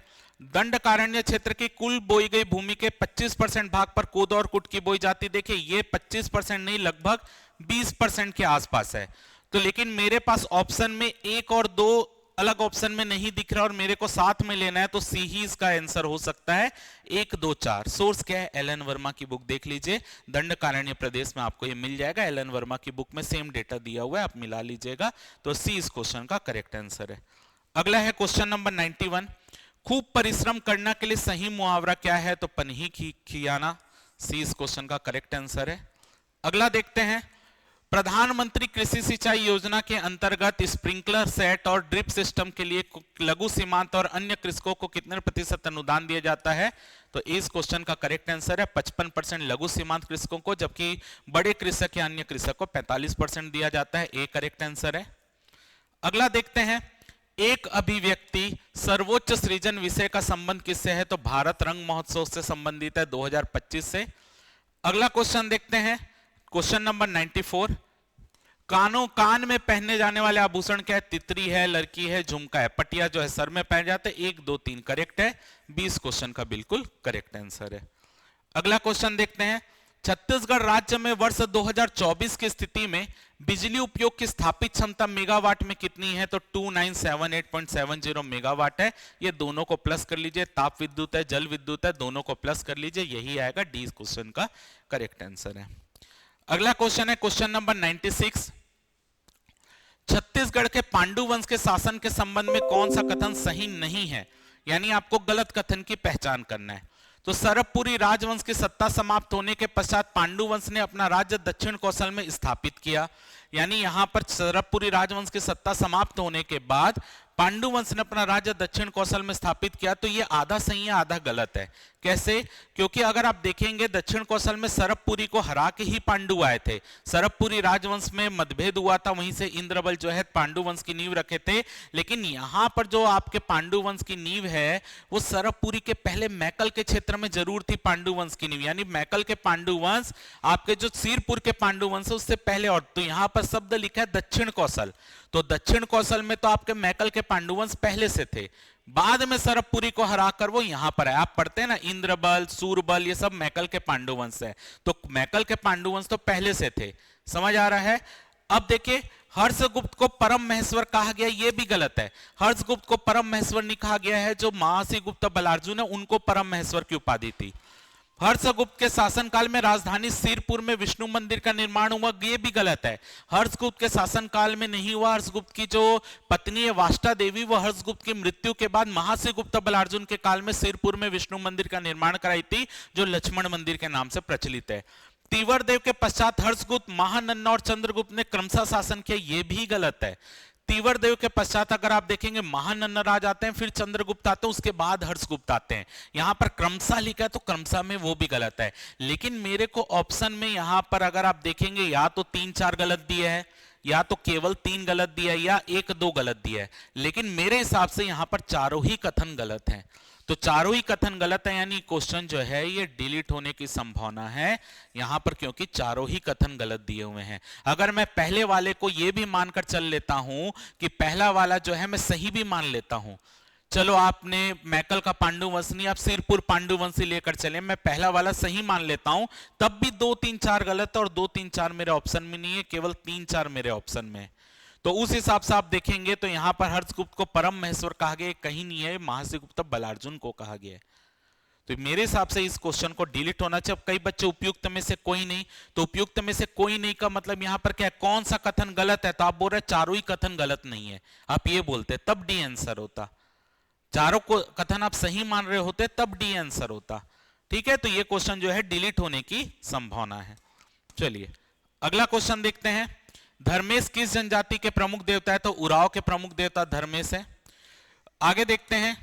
दंडकारण्य क्षेत्र की कुल बोई गई भूमि के 25% भाग पर कोदो और कुट की बोई जाती। देखिए ये 25% नहीं, लगभग 20% के आसपास है। तो लेकिन मेरे पास ऑप्शन में 1 और 2 अलग ऑप्शन में नहीं दिख रहा और मेरे को साथ में लेना है, तो सी ही इसका आंसर हो सकता है, 1 2 4। सोर्स क्या है? एलन वर्मा की बुक देख लीजिए, दंडकारण्य प्रदेश में आपको ये मिल जाएगा। एलन वर्मा की बुक में सेम डेटा दिया हुआ है, आप मिला लीजिएगा। तो सी इस क्वेश्चन का करेक्ट आंसर है। अगला है क्वेश्चन नंबर 91, खूब परिश्रम करने के लिए सही मुहावरा क्या है? तो पनही खियाना, सी इस क्वेश्चन का करेक्ट आंसर है। अगला देखते हैं, प्रधानमंत्री कृषि सिंचाई योजना के अंतर्गत स्प्रिंकलर सेट और ड्रिप सिस्टम के लिए लघु सीमांत और अन्य कृषकों को कितने प्रतिशत अनुदान दिया जाता है? तो इस क्वेश्चन का करेक्ट आंसर है 55% लघु सीमांत कृषकों को, जबकि बड़े कृषक या अन्य कृषक को 45% दिया जाता है, ए करेक्ट आंसर है। अगला देखते हैं, एक अभिव्यक्ति सर्वोच्च सृजन विषय का संबंध किससे है? तो भारत रंग महोत्सव से संबंधित है, 2025 से। अगला क्वेश्चन देखते हैं, क्वेश्चन नंबर 94, कान में पहनने जाने वाले आभूषण क्या है? तितरी है, लड़की है, झुमका है, पटिया जो है सर में पहन जाते हैं। 1 2 3 करेक्ट है, 20 क्वेश्चन का बिल्कुल करेक्ट आंसर है। अगला क्वेश्चन देखते हैं, छत्तीसगढ़ राज्य में वर्ष 2024 की स्थिति में बिजली उपयोग की स्थापित क्षमता मेगावाट में कितनी है? तो 2978.70 मेगावाट है। ये दोनों को प्लस कर लीजिए, ताप विद्युत है, जल विद्युत है, दोनों को प्लस कर लीजिए, यही आएगा, डी क्वेश्चन का करेक्ट आंसर है। अगला क्वेश्चन है क्वेश्चन नंबर 96, छत्तीसगढ़ के पांडु वंश के शासन के संबंध में कौन सा कथन सही नहीं है? यानी आपको गलत कथन की पहचान करना है। तो सरबपुरी राजवंश की सत्ता समाप्त होने के पश्चात पांडु वंश ने अपना राज्य दक्षिण कौशल में स्थापित किया। यानी यहां पर सरबपुरी राजवंश की सत्ता समाप्त होने के बाद पांडु वंश ने अपना राज्य दक्षिण कौशल में स्थापित किया। तो ये आधा सही है, आधा गलत है। कैसे? क्योंकि अगर आप देखेंगे दक्षिण कौशल में सरबपुरी को हरा के ही पांडु आए थे। सरबपुरी राजवंश में मतभेद हुआ था, वहीं से इंद्रबल जो है पांडु वंश की नींव रखे थे। लेकिन यहां पर जो आपके पांडु वंश की नींव है वो सरबपुरी के पहले मैकल के क्षेत्र में जरूर थी पांडु वंश की नींव। यानी मैकल के पांडु वंश आपके जो सिरपुर के पांडु वंश है उससे पहले। और तो यहां पर शब्द लिखा है दक्षिण कौशल, तो दक्षिण कौशल में तो आपके मैकल के पांडुवंश पहले से थे। बाद में सरबपुरी को हराकर वो यहां पर है। आप पढ़ते हैं ना, इंद्रबल, सूरबल, ये सब मैकल के पांडुवंश है। तो मैकल के पांडुवंश तो पहले से थे, समझ आ रहा है? अब देखिए हर्षगुप्त को परम महेश्वर कहा गया, ये भी गलत है। हर्षगुप्त को परम महेश्वर नहीं कहा गया है, जो महासी गुप्त बलार्जुन है उनको परम महेश्वर की उपाधि थी। हर्षगुप्त के शासनकाल में राजधानी सिरपुर में विष्णु मंदिर का निर्माण हुआ, ये भी गलत है। हर्षगुप्त के शासनकाल में नहीं हुआ। हर्षगुप्त की जो पत्नी है वाष्टा देवी, वो हर्षगुप्त की मृत्यु के बाद महासी गुप्त बलार्जुन के काल में सिरपुर में विष्णु मंदिर का निर्माण कराई थी, जो लक्ष्मण मंदिर के नाम से प्रचलित है। तीवर देव के पश्चात हर्षगुप्त, महानन्ना और चंद्रगुप्त ने क्रमशः शासन किया, यह भी गलत है। तीवर देव के पश्चात अगर आप देखेंगे महानन्ना राज आते हैं, फिर चंद्रगुप्त आते हैं, उसके बाद हर्षगुप्त आते हैं। यहां पर क्रमशः लिखा है तो क्रमशः में वो भी गलत है। लेकिन मेरे को ऑप्शन में यहां पर अगर आप देखेंगे या तो 3-4 गलत दिए है, या तो केवल 3 गलत दिया है, या 1-2 गलत दिया है। लेकिन मेरे हिसाब से यहां पर चारों ही कथन गलत हैं। तो चारों ही कथन गलत है, यानी क्वेश्चन जो है ये डिलीट होने की संभावना है यहां पर, क्योंकि चारों ही कथन गलत दिए हुए हैं। अगर मैं पहले वाले को ये भी मानकर चल लेता हूं कि पहला वाला जो है मैं सही भी मान लेता हूं, चलो आपने मैकल का पांडुवंश नहीं, आप सिरपुर पांडुवंशी लेकर चले, मैं पहला वाला सही मान लेता हूं, तब भी 2-3-4 गलत है और 2-3-4 मेरे ऑप्शन में नहीं है, केवल 3-4 मेरे ऑप्शन में है। तो उस हिसाब से आप देखेंगे तो यहां पर हर्षगुप्त को परम महेश्वर कहा गया, कहीं नहीं है, महासी गुप्त बलार्जुन को कहा गया है। तो मेरे हिसाब से इस क्वेश्चन को डिलीट होना चाहिए। अब कई बच्चे उपयुक्त में से कोई नहीं, तो उपयुक्त में से कोई नहीं का मतलब यहां पर क्या है, कौन सा कथन गलत है, तो आप बोल रहे चारों ही कथन गलत नहीं है, आप ये बोलते तब डी आंसर होता। चारों को कथन आप सही मान रहे होते तब डी आंसर होता। ठीक है, तो ये क्वेश्चन जो है डिलीट होने की संभावना है। चलिए अगला क्वेश्चन देखते हैं। धर्मेश किस जनजाति के प्रमुख देवता है, तो उराव के प्रमुख देवता धर्मेश है। आगे देखते हैं,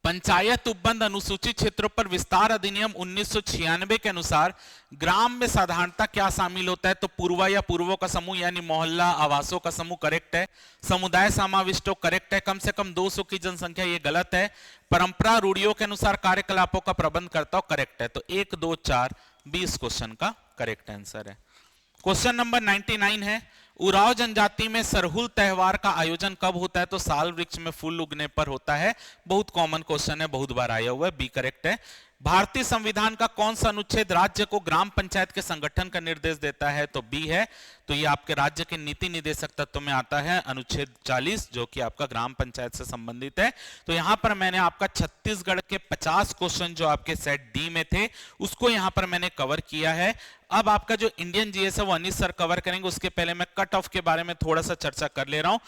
पंचायत उपबंध अनुसूचित क्षेत्रों पर विस्तार अधिनियम 1996 के अनुसार ग्राम में साधारणता क्या शामिल होता है, तो पूर्वा या पूर्वों का समूह यानी मोहल्ला आवासों का समूह करेक्ट है। समुदाय समाविष्टो करेक्ट है। कम से कम 200 की जनसंख्या ये गलत है। परंपरा रूढ़ियों के अनुसार कार्यकलापों का प्रबंध करता हो करेक्ट है। तो 1, 2, 4 20 क्वेश्चन का करेक्ट आंसर है। क्वेश्चन नंबर 99 है, उराव जनजाति में सरहुल त्योहार का आयोजन कब होता है, तो साल वृक्ष में फूल उगने पर होता है। बहुत कॉमन क्वेश्चन है, बहुत बार आया हुआ है, बी करेक्ट है। भारतीय संविधान का कौन सा अनुच्छेद राज्य को ग्राम पंचायत के संगठन का निर्देश देता है, तो बी है। तो ये आपके राज्य के नीति निदेशक तत्व में आता है, अनुच्छेद 40, जो कि आपका ग्राम पंचायत से संबंधित है। तो यहां पर मैंने आपका छत्तीसगढ़ के 50 क्वेश्चन जो आपके सेट डी में थे उसको यहां पर मैंने कवर किया है। अब आपका जो इंडियन जीएस है वो अनिश सर कवर करेंगे, उसके पहले मैं कट ऑफ के बारे में थोड़ा सा चर्चा कर ले रहा हूं।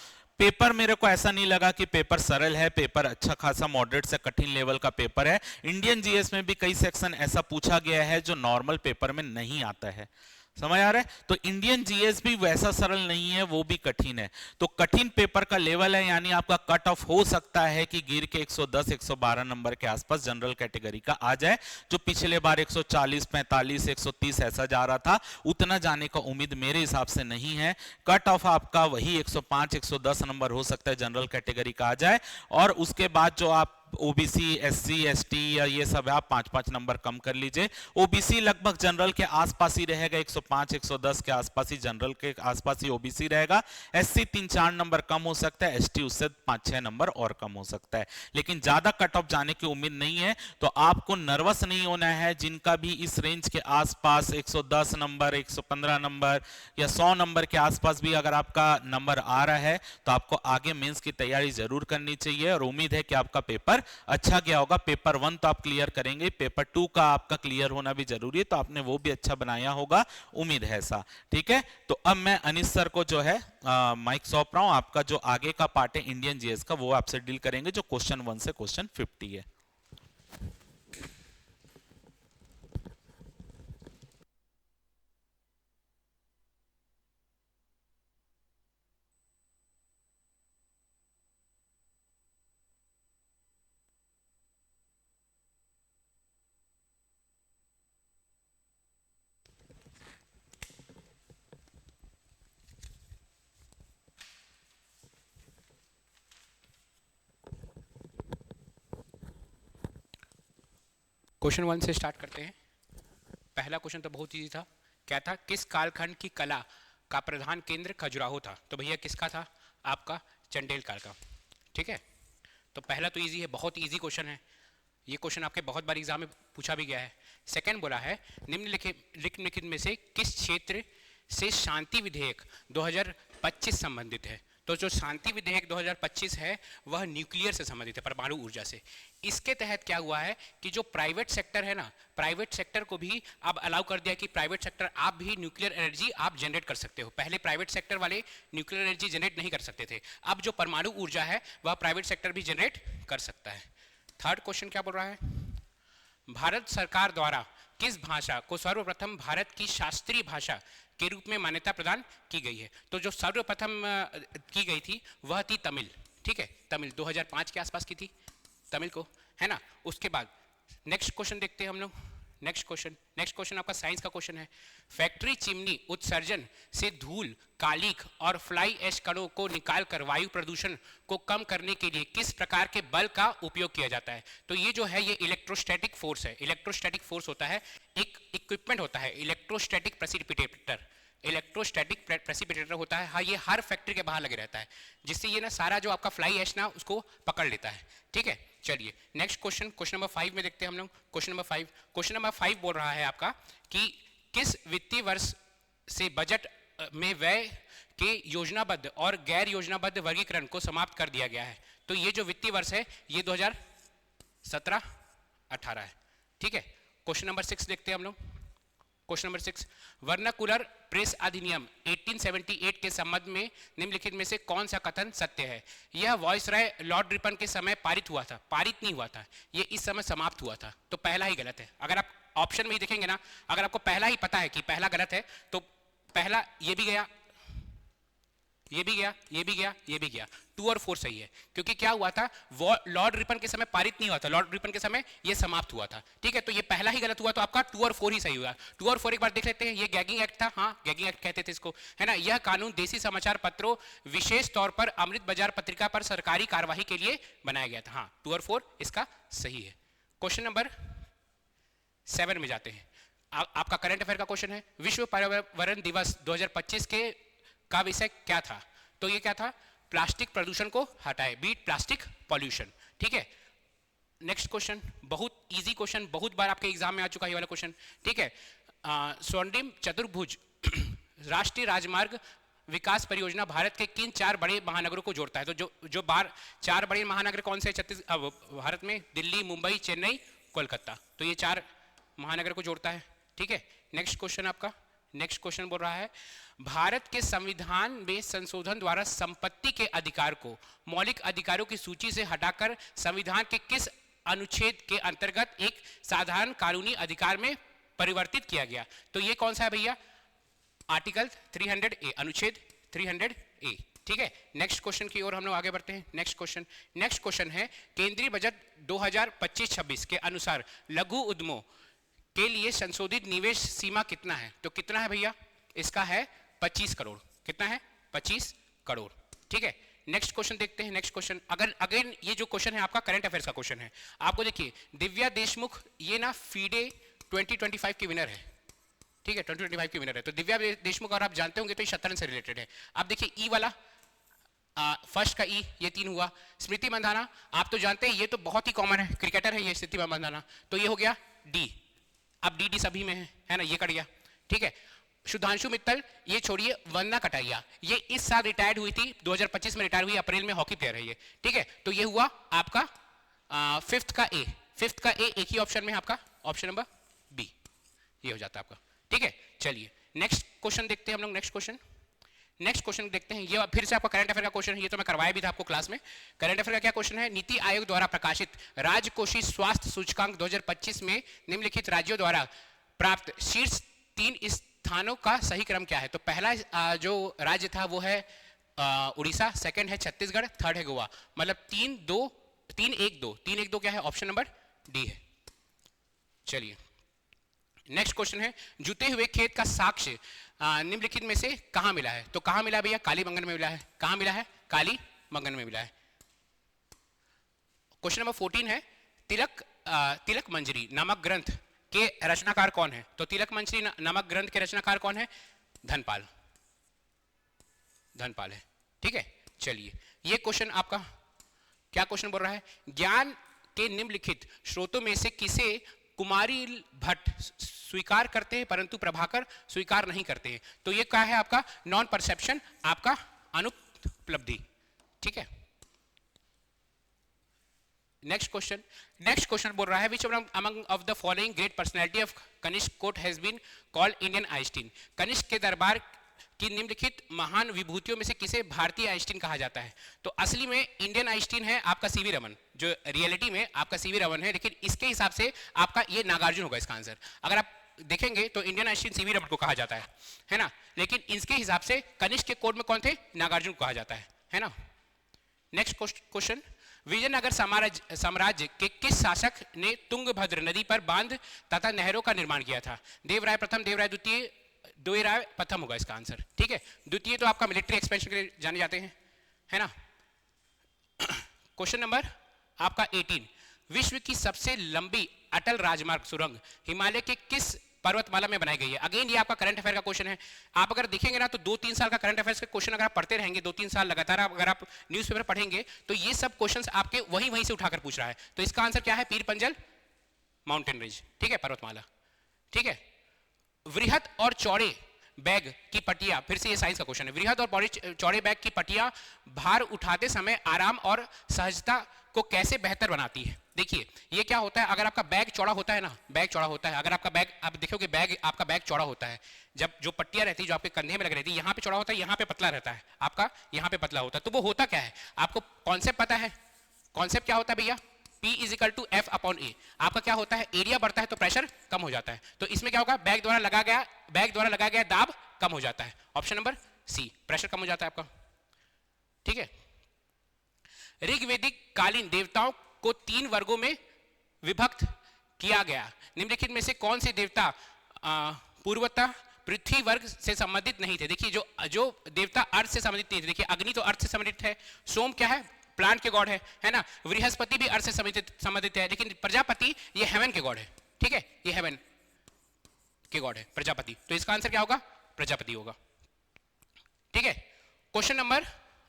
पेपर मेरे को ऐसा नहीं लगा कि पेपर सरल है, पेपर अच्छा खासा मॉडरेट से कठिन लेवल का पेपर है। इंडियन जीएस में भी कई सेक्शन ऐसा पूछा गया है जो नॉर्मल पेपर में नहीं आता है, समझ आ रहा है। तो इंडियन जीएस भी वैसा सरल नहीं है, वो भी कठिन है। तो कठिन पेपर का लेवल है, यानी आपका कट ऑफ हो सकता है कि गिर के 110-112 नंबर के आसपास जनरल कैटेगरी का आ जाए, जो पिछले बार 140, 45, 130 ऐसा जा रहा था। उतना जाने का उम्मीद मेरे हिसाब से नहीं है। कट ऑफ आपका वही 105-110 नंबर हो सकता है जनरल कैटेगरी का आ जाए, और उसके बाद जो आप ओबीसी, एससी, एसटी या ये सब आप 5-5 नंबर कम कर लीजिए। ओबीसी लगभग जनरल के आसपास ही रहेगा, 105-110 के आसपास ही जनरल के आसपास ही ओबीसी रहेगा। एससी 3-4 नंबर कम हो सकता है, एसटी उससे 5-6 नंबर और कम हो सकता है, लेकिन ज्यादा कट ऑफ जाने की उम्मीद नहीं है। तो आपको नर्वस नहीं होना है। जिनका भी इस रेंज के आसपास 110 नंबर, 115 नंबर या 100 नंबर के आसपास भी अगर आपका नंबर आ रहा है तो आपको आगे मेंस की तैयारी जरूर करनी चाहिए, और उम्मीद है कि आपका पेपर अच्छा गया होगा। पेपर 1 तो आप क्लियर करेंगे, पेपर 2 का आपका क्लियर होना भी जरूरी है, तो आपने वो भी अच्छा बनाया होगा, उम्मीद है ऐसा। ठीक है, तो अब मैं अनिश सर को जो है माइक सौंप रहा हूं। आपका जो आगे का पार्ट है इंडियन जीएस का वो आपसे डील करेंगे, जो क्वेश्चन 1 से क्वेश्चन 50 है। क्वेश्चन 1 से स्टार्ट करते हैं। पहला क्वेश्चन तो बहुत इजी था। क्या था, किस कालखंड की कला का प्रधान केंद्र खजुराहो था? तो भैया किसका था? आपका चंडेल काल का। ठीक है, तो पहला तो इजी है, बहुत इजी क्वेश्चन है। ये क्वेश्चन आपके बहुत बार एग्जाम में पूछा भी गया है। सेकंड बोला है, निम्नलिखित में से किस क्षेत्र से शांति विधेयक 2025 संबंधित है। तो जो शांति विधेयक 2025 है वह न्यूक्लियर से संबंधित है, परमाणु ऊर्जा से। इसके तहत क्या हुआ है कि जो प्राइवेट सेक्टर है ना, प्राइवेट सेक्टर को भी अब अलाउ कर दिया कि प्राइवेट सेक्टर आप भी न्यूक्लियर एनर्जी आप जनरेट कर सकते हो। पहले प्राइवेट सेक्टर वाले न्यूक्लियर एनर्जी जनरेट नहीं कर सकते थे, अब जो परमाणु ऊर्जा है वह प्राइवेट सेक्टर भी जनरेट कर सकता है। थर्ड क्वेश्चन क्या बोल रहा है, भारत सरकार द्वारा किस भाषा को सर्वप्रथम भारत की शास्त्रीय भाषा के रूप में मान्यता प्रदान की गई है। तो जो सर्वप्रथम की गई थी वह थी तमिल, ठीक है, तमिल 2005 के आसपास की थी तमिल को, है ना। उसके बाद नेक्स्ट क्वेश्चन देखते हैं हम लोग। नेक्स्ट क्वेश्चन आपका साइंस का क्वेश्चन है। फैक्ट्री चिमनी उत्सर्जन से धूल, कालिख और फ्लाई ऐश कणों को निकालकर वायु प्रदूषण को कम करने के लिए किस प्रकार के बल का उपयोग किया जाता है। तो ये जो है ये इलेक्ट्रोस्टैटिक फोर्स है। इलेक्ट्रोस्टैटिक फोर्स होता है, एक इक्विपमेंट होता है इलेक्ट्रोस्टैटिक प्रेसिपिटेटर, इलेक्ट्रोस्टैटिक प्रेसिपिटेटर होता है। हाँ, ये हर फैक्ट्री के बाहर लगे रहता है, जिससे ये ना सारा जो आपका फ्लाई ऐश ना उसको पकड़ लेता है, ठीक है। चलिए नेक्स्ट क्वेश्चन नंबर 5 में देखते हैं हम लोग। क्वेश्चन नंबर 5 बोल रहा है आपका कि किस वित्तीय वर्ष से बजट में व्यय के योजनाबद्ध और गैर योजनाबद्ध वर्गीकरण को समाप्त कर दिया गया है। तो ये जो वित्तीय वर्ष है ये 2017-18 है, ठीक है। क्वेश्चन नंबर 6 देखते हैं हम लोग। क्वेश्चन नंबर 6, वर्नाकुलर प्रेस अधिनियम 1878 के संबंध में निम्नलिखित में से कौन सा कथन सत्य है। यह वॉइसरॉय लॉर्ड रिपन के समय पारित हुआ था, पारित नहीं हुआ था, ये इस समय समाप्त हुआ था। तो पहला ही गलत है। अगर आप ऑप्शन में ही देखेंगे ना, अगर आपको पहला ही पता है कि पहला गलत है तो पहला ये भी गया, ये भी गया, ये भी गया, ये भी गया, 2 और 4 सही है। क्योंकि क्या हुआ था, लॉर्ड रिपन के समय पारित नहीं हुआ था, लॉर्ड रिपन के समय ये समाप्त हुआ था, ठीक है। तो ये पहला ही गलत हुआ, तो आपका 2 और 4 ही सही हुआ। 2 और 4 एक बार देख लेते हैं। ये गैगिंग एक्ट था, हाँ गैगिंग एक्ट कहते थे इसको, है ना। यह कानून देसी समाचार पत्रों, विशेष तौर पर अमृत बाजार पत्रिका पर सरकारी कार्यवाही के लिए बनाया गया था। हाँ, 2 और 4 इसका सही है। क्वेश्चन नंबर 7 में जाते हैं। आपका करंट अफेयर का क्वेश्चन है, विश्व पर्यावरण दिवस 2025 के का विषय क्या था। तो ये क्या था, प्लास्टिक प्रदूषण को हटाए, बीट प्लास्टिक पॉल्यूशन, ठीक है। नेक्स्ट क्वेश्चन, बहुत इजी क्वेश्चन, बहुत बार आपके एग्जाम में आ चुका है ये वाला क्वेश्चन, ठीक है। स्वर्णिम चतुर्भुज राष्ट्रीय राजमार्ग विकास परियोजना भारत के किन 4 बड़े महानगरों को जोड़ता है। तो जो 4 बड़े महानगर कौन से भारत में, दिल्ली, मुंबई, चेन्नई, कोलकाता। तो ये 4 महानगर को जोड़ता है, ठीक है। नेक्स्ट क्वेश्चन आपका, नेक्स्ट क्वेश्चन बोल रहा है, भारत के संविधान में संशोधन द्वारा संपत्ति के अधिकार को मौलिक अधिकारों की सूची से हटाकर संविधान के किस अनुच्छेद के अंतर्गत एक साधारण कानूनी अधिकार में परिवर्तित किया गया। तो ये कौन सा है भैया, आर्टिकल 300A, अनुच्छेद 300A, ठीक है। नेक्स्ट क्वेश्चन की ओर हम लोग आगे बढ़ते हैं। नेक्स्ट क्वेश्चन है, केंद्रीय बजट 2025-26 के अनुसार लघु उद्यमों के लिए संशोधित निवेश सीमा कितना है। तो कितना है भैया, इसका है 25 करोड़। कितना है, 25 करोड़, ठीक है। नेक्स्ट क्वेश्चन देखते हैं। नेक्स्ट क्वेश्चन, अगर अगेन ये जो क्वेश्चन है आपका करंट अफेयर्स का क्वेश्चन है। आपको देखिए, दिव्या देशमुख ये ना फीडे 2025 की विनर है, ठीक है, 2025 की विनर है। तो दिव्या देशमुख और आप जानते होंगे तो ये शतरंज से रिलेटेड है। आप देखिए ई वाला, फर्स्ट का ई, ये 3 हुआ। स्मृति मंदाना आप तो जानते हैं, ये तो बहुत ही कॉमन है, क्रिकेटर है ये स्मृति मंदाना, तो ये हो गया डी। अब डी सभी में है ना, ये कट गया, ठीक है। सुधांशु मित्तल ये छोड़िए, वंदना कटारिया ये इस साल रिटायर्ड हुई थी, 2025 में रिटायर हुई, अप्रैल में हॉकी प्लेयर है ये, ठीक है। तो ये हुआ आपका 5th का ए, 5th का ए एक ही ऑप्शन में है आपका, ऑप्शन नंबर बी, ये हो जाता है आपका, ठीक है। चलिए नेक्स्ट क्वेश्चन देखते हैं हम लोग। नेक्स्ट क्वेश्चन देखते हैं, ये फिर से आपका करंट अफेयर का क्वेश्चन है, ये तो मैं करवाया भी था आपको क्लास में। करंट अफेयर का क्या क्वेश्चन है, नीति आयोग द्वारा प्रकाशित राजकोषीय स्वास्थ्य सूचकांक 2025 में निम्नलिखित राज्यों द्वारा प्राप्त शीर्ष 3 स्थानों का सही क्रम क्या है। तो पहला जो राज्य था वो है उड़ीसा, सेकंड है छत्तीसगढ़, थर्ड है गोवा। मतलब 3-1-2 क्या है, ऑप्शन नंबर डी है। चलिए नेक्स्ट क्वेश्चन है, जुते हुए खेत का साक्ष्य निम्नलिखित में से कहां मिला है। तो कहां मिला भैया, कालीबंगन में मिला है। कहां मिला है, कालीबंगन में मिला है। क्वेश्चन नंबर 14 है, तिलक मंजरी नामक ग्रंथ के रचनाकार कौन है। तो तिलक मंजरी नामक ग्रंथ के रचनाकार कौन है, धनपाल है, ठीक है। चलिए ये क्वेश्चन आपका क्या क्वेश्चन बोल रहा है, ज्ञान के निम्नलिखित स्रोतों में से किसे कुमारी भट्ट स्वीकार करते हैं परंतु प्रभाकर स्वीकार नहीं करते हैं। तो ये क्या है आपका नॉन परसेप्शन, आपका अनुपलब्धि। ठीक है, नेक्स्ट क्वेश्चन बोल रहा है which among of the following great personality of Kanishka court has been called Indian Einstein. Kanishka के दरबार की निम्नलिखित महान विभूतियों में से किसे भारतीय आइंस्टीन कहा जाता है? तो असली में इंडियन आइंस्टीन है आपका सीवी रमन, जो रियलिटी में आपका सीवी रमन है, लेकिन इसके हिसाब से आपका ये नागार्जुन होगा इसका आंसर। अगर आप देखेंगे तो इंडियन आइंस्टीन सीवी रमन को कहा जाता है ना, लेकिन इसके हिसाब से कनिष्क के कोर्ट में कौन थे? नागार्जुन को कहा जाता है ना। नेक्स्ट क्वेश्चन, विजयनगर साम्राज्य के किस शासक ने तुंगभद्र नदी पर बांध तथा नहरों का निर्माण किया था? देवराय प्रथम, देवराय द्वितीय, देवराय प्रथम होगा इसका आंसर। ठीक है, द्वितीय तो आपका मिलिट्री एक्सपेंशन के लिए जाने जाते हैं, है ना। क्वेश्चन नंबर आपका 18, विश्व की सबसे लंबी अटल राजमार्ग सुरंग हिमालय के किस पर्वतमाला में बनाई गई है? अगेन ये आपका करंट अफेयर का क्वेश्चन है। आप अगर देखेंगे ना तो 2-3 साल का करंट अफेयर्स के क्वेश्चन अगर आप पढ़ते रहेंगे 2-3 साल लगातार, अगर आप न्यूज़पेपर पढ़ेंगे तो ये सब क्वेश्चंस आपके वहीं से उठाकर पूछ रहा है। तो इसका आंसर क्या है? पीर पंजल माउंटेन रेंज। ठीक है, पर्वतमाला। ठीक है, वृहद और चौड़े बैग की पटिया, फिर से ये साइंस का क्वेश्चन है। वृहद और चौड़े बैग की पटिया भार उठाते समय आराम और सहजता को कैसे बेहतर बनाती है? देखिए ये क्या होता है, अगर आपका बैग चौड़ा होता है ना, बैग चौड़ा होता है, अगर आपका बैग आप देखोगे बैग आपका बैग चौड़ा होता है, जब जो पट्टियां रहती है जो आपके कंधे में लग रहती है, यहाँ पे चौड़ा होता है, यहाँ पे पतला रहता है, आपका यहाँ पे पतला होता है। तो वो होता क्या है, आपको कॉन्सेप्ट पता है? कॉन्सेप्ट क्या होता है भैया? P is equal to F upon A। आपका क्या होता है, एरिया बढ़ता है तो प्रेशर कम हो जाता है। तो इसमें क्या होगा, बैग द्वारा लगाया गया दाब कम हो जाता है। ऑप्शन नंबर सी, प्रेशर कम हो जाता है आपका। ठीक है, ऋग्वेदिक कालीन देवताओं को 3 वर्गों में विभक्त किया गया। निम्नलिखित में से कौन से देवता पूर्वतः पृथ्वी वर्ग से संबंधित नहीं थे? देखिए जो देवता अर्थ से संबंधित नहीं थे, देखिए अग्नि तो अर्थ से संबंधित है, सोम क्या है, प्लांट के गॉड है ना, बृहस्पति भी अर्थ से संबंधित है, लेकिन प्रजापति ये हेवन के गॉड है। ठीक है, ये हेवन के गॉड है प्रजापति। तो इसका आंसर क्या होगा? प्रजापति होगा। ठीक है, क्वेश्चन नंबर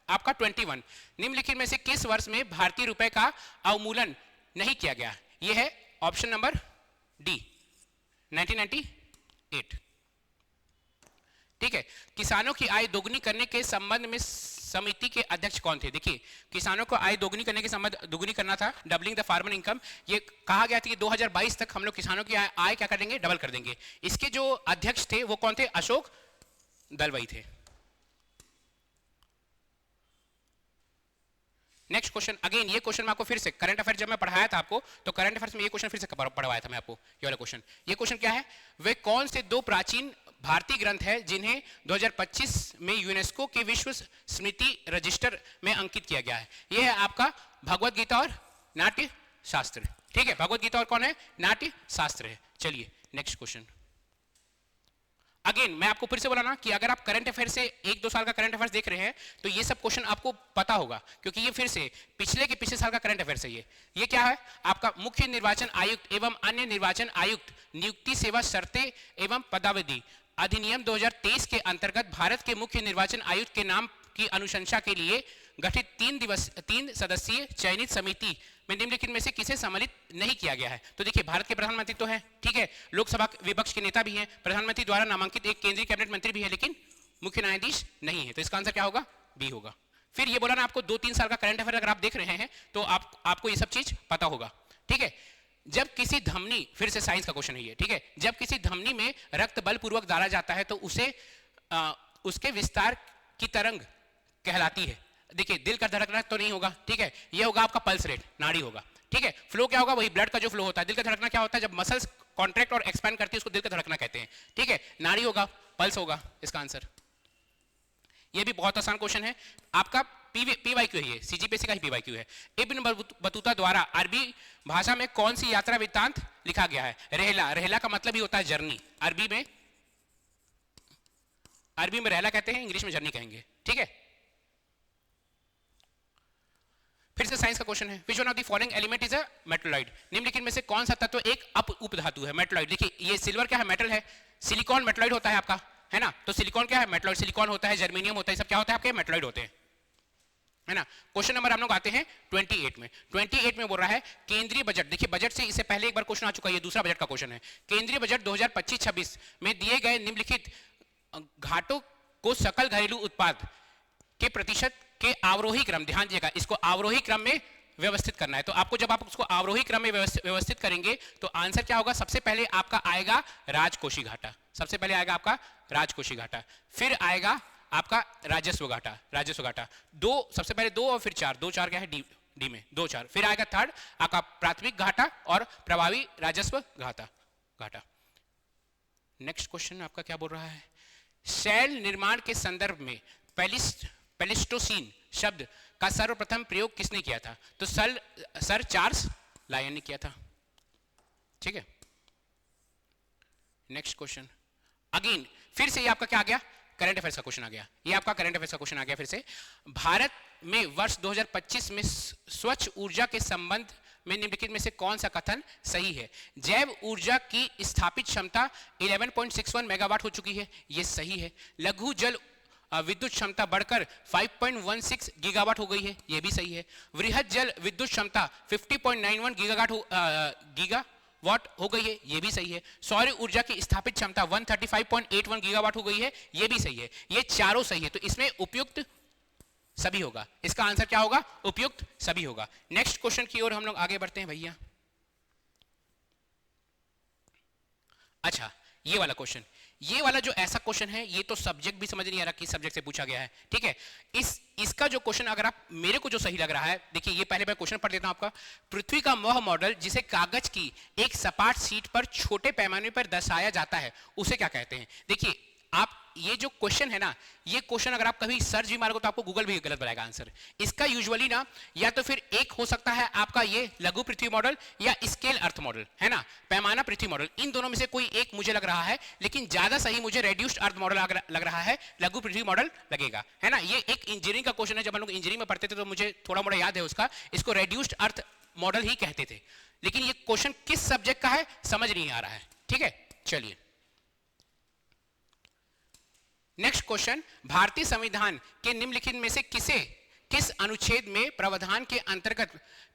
आपका 21, निम्नलिखित में से किस वर्ष में भारतीय रुपए का अवमूल्यन नहीं किया गया? यह है ऑप्शन नंबर डी, 1998। ठीक है, किसानों की आय दोगुनी करने के संबंध में समिति के अध्यक्ष कौन थे? देखिए किसानों को आय दोगुनी करने के संबंध, दोगुनी करना था, डबलिंग द फार्मर इनकम। ये कहा गया था कि 2022 तक हम लोग किसानों की आय क्या कर देंगे, डबल कर देंगे। इसके जो अध्यक्ष थे वो कौन थे? अशोक दलवाई थे। नेक्स्ट क्वेश्चन, अगेन ये क्वेश्चन मैं आपको फिर से करंट अफेयर जब मैं पढ़ाया था आपको, तो करंट अफेयर्स में ये क्वेश्चन फिर से पढ़वाया था मैं आपको, ये वाला क्वेश्चन। ये क्वेश्चन क्या है, वे कौन से 2 प्राचीन भारतीय ग्रंथ है जिन्हें 2025 में यूनेस्को के विश्व स्मृति रजिस्टर में अंकित किया गया है? यह है आपका भगवत गीता और नाट्य शास्त्र। ठीक है, भगवत गीता और कौन है? नाट्य शास्त्र है। चलिए नेक्स्ट क्वेश्चन। अगेन मैं आपको फिर से बोला ना कि अगर आप करंट अफेयर से 1-2 साल का करंट अफेयर्स देख रहे हैं तो ये सब क्वेश्चन आपको पता होगा, क्योंकि ये फिर से पिछले साल का करंट अफेयर्स है। ये क्या है आपका, मुख्य निर्वाचन आयुक्त एवं अन्य निर्वाचन आयुक्त नियुक्ति सेवा शर्तें एवं पदावधि अधिनियम 2023 के अंतर्गत भारत के मुख्य निर्वाचन आयुक्त के नाम की अनुशंसा के लिए गठित 3 सदस्यीय चयनित समिति में निम्नलिखित में से किसे सम्मिलित नहीं किया गया है? तो देखिए भारत के प्रधानमंत्री तो है, ठीक है, लोकसभा विपक्ष के नेता भी हैं, प्रधानमंत्री द्वारा नामांकित एक केंद्रीय कैबिनेट मंत्री भी है, लेकिन मुख्य न्यायाधीश नहीं है। तो इसका आंसर क्या होगा? बी होगा। फिर ये बोला ना आपको 2-3 साल का करंट अफेयर अगर आप देख रहे हैं तो आपको ये सब चीज पता होगा। ठीक है, जब किसी धमनी, फिर से साइंस का क्वेश्चन है ये, ठीक है, जब किसी धमनी में रक्त बलपूर्वक डाला जाता है तो उसे उसके विस्तार की तरंग कहलाती है। देखिए दिल का धड़कना तो नहीं होगा, ठीक है, ये होगा आपका पल्स रेट, नाड़ी होगा। ठीक है, फ्लो क्या होगा? वही ब्लड का जो फ्लो होता है। दिल का धड़कना क्या होता है? जब मसल्स कॉन्ट्रैक्ट और एक्सपैंड करती है उसको दिल का धड़कना कहते हैं। ठीक है, नाड़ी होगा, पल्स होगा इसका आंसर। ये भी बहुत आसान क्वेश्चन है आपका, पीवाईक्यू है ये, सीजीपीएससी का ही पीवाईक्यू है। इब्न बतूता द्वारा अरबी भाषा में कौन सी यात्रा वृत्तांत लिखा गया है? रहला। रहला का मतलब ही होता है जर्नी, अरबी में रहला कहते हैं, इंग्लिश में जर्नी कहेंगे। ठीक है, फिर से साइंस का क्वेश्चन है, which one of the following element is a metalloid? निम्नलिखित में से कौन सा तत्व एक उपधातु है? मेटलॉइड। देखिए ये सिल्वर क्या है? मेटल है। सिलिकॉन मेटलॉइड होता है आपका, है ना, तो सिलिकॉन क्या है? मेटलॉइड। सिलिकॉन होता है, जर्मेनियम होता है, सब क्या होता है आपके? मेटलॉइड होते हैं, है ना। क्वेश्चन नंबर हम लोग आते हैं 28 में। 28 में बोल रहा है केंद्रीय बजट, देखिए बजट से इससे पहले एक बार क्वेश्चन आ चुका है, ये दूसरा बजट का क्वेश्चन है। केंद्रीय बजट 2025-26 में दिए गए निम्नलिखित घाटों को सकल घरेलू उत्पाद के प्रतिशत के अवरोही क्रम, ध्यान दीजिएगा इसको अवरोही क्रम में व्यवस्थित करना है। तो आपको जब आप उसको अवरोही क्रम में व्यवस्थित करेंगे तो आंसर क्या होगा, सबसे पहले आपका आएगा राजकोषीय घाटा, सबसे पहले आएगा आपका राजकोषीय घाटा, फिर आएगा आपका राजस्व घाटा, राजस्व घाटा दो, सबसे पहले 2 और फिर 4, 2 4 क्या है डी में 2 4, फिर आएगा थर्ड आपका प्राथमिक घाटा और प्रभावी राजस्व घाटा। नेक्स्ट क्वेश्चन आपका क्या बोल रहा है, शैल निर्माण के संदर्भ में पेलिस्टोसीन शब्द का सर्वप्रथम प्रयोग किसने किया था, तो सर चार्ल्स लायन ने किया था। ठीक है, नेक्स्ट क्वेश्चन अगेन फिर से ये आपका क्या आ गया, करंट अफेयर्स का क्वेश्चन आ गया, ये आपका करंट अफेयर्स का क्वेश्चन आ गया फिर से। भारत में वर्ष 2025 में स्वच्छ ऊर्जा के संबंध में निम्नलिखित में से कौन सा कथन सही है, जैव ऊर्जा की स्थापित क्षमता 11.61 मेगावाट हो चुकी है, ये सही है। लघु जल विद्युत क्षमता बढ़कर 5.16 गीगावाट हो गई है, ये भी सही है। वृहद जल विद्युत क्षमता 50.91 गीगावाट हो गई है, ये भी सही है। सौर ऊर्जा की स्थापित क्षमता 135.81 गीगावाट हो गई है, ये भी सही है। ये चारों सही है, तो इसमें उपयुक्त सभी होगा, इसका आंसर क्या होगा, उपयुक्त सभी होगा। नेक्स्ट क्वेश्चन की ओर हम लोग आगे बढ़ते हैं भैया। अच्छा, ये वाला क्वेश्चन, ये वाला जो ऐसा क्वेश्चन है, ये तो सब्जेक्ट भी समझ नहीं आ रहा किस सब्जेक्ट से पूछा गया है। ठीक है, इसका जो क्वेश्चन अगर आप मेरे को जो सही लग रहा है, देखिए ये पहले मैं क्वेश्चन पढ़ देता हूं आपका। पृथ्वी का वह मॉडल जिसे कागज की एक सपाट शीट पर छोटे पैमाने पर दर्शाया जाता है उसे क्या कहते हैं। देखिए आप ये जो क्वेश्चन है ना, ये क्वेश्चन अगर आप कभी सर्च भी मारोगे तो आपको गूगल भी गलत बनाएगा आंसर। इसका यूजुअली ना या तो फिर एक हो सकता है आपका ये लघु पृथ्वी मॉडल या स्केल अर्थ मॉडल, है ना, पैमाना पृथ्वी मॉडल, इन दोनों में से कोई एक मुझे लग रहा है, लेकिन ज्यादा सही मुझे रेड्यूस्ड अर्थ मॉडल लग रहा है, लघु पृथ्वी मॉडल लगेगा, है ना। ये एक इंजीनियरिंग का क्वेश्चन है, जब हम लोग इंजीनियरिंग में पढ़ते थे तो मुझे थोड़ा मोड़ा याद है उसका, इसको रेड्यूस्ड अर्थ मॉडल ही कहते थे, लेकिन ये क्वेश्चन किस सब्जेक्ट का है समझ नहीं आ रहा है। ठीक है, चलिए नेक्स्ट क्वेश्चन, भारतीय संविधान के निम्नलिखित में से किस अनुच्छेद में प्रावधान के अंतर्गत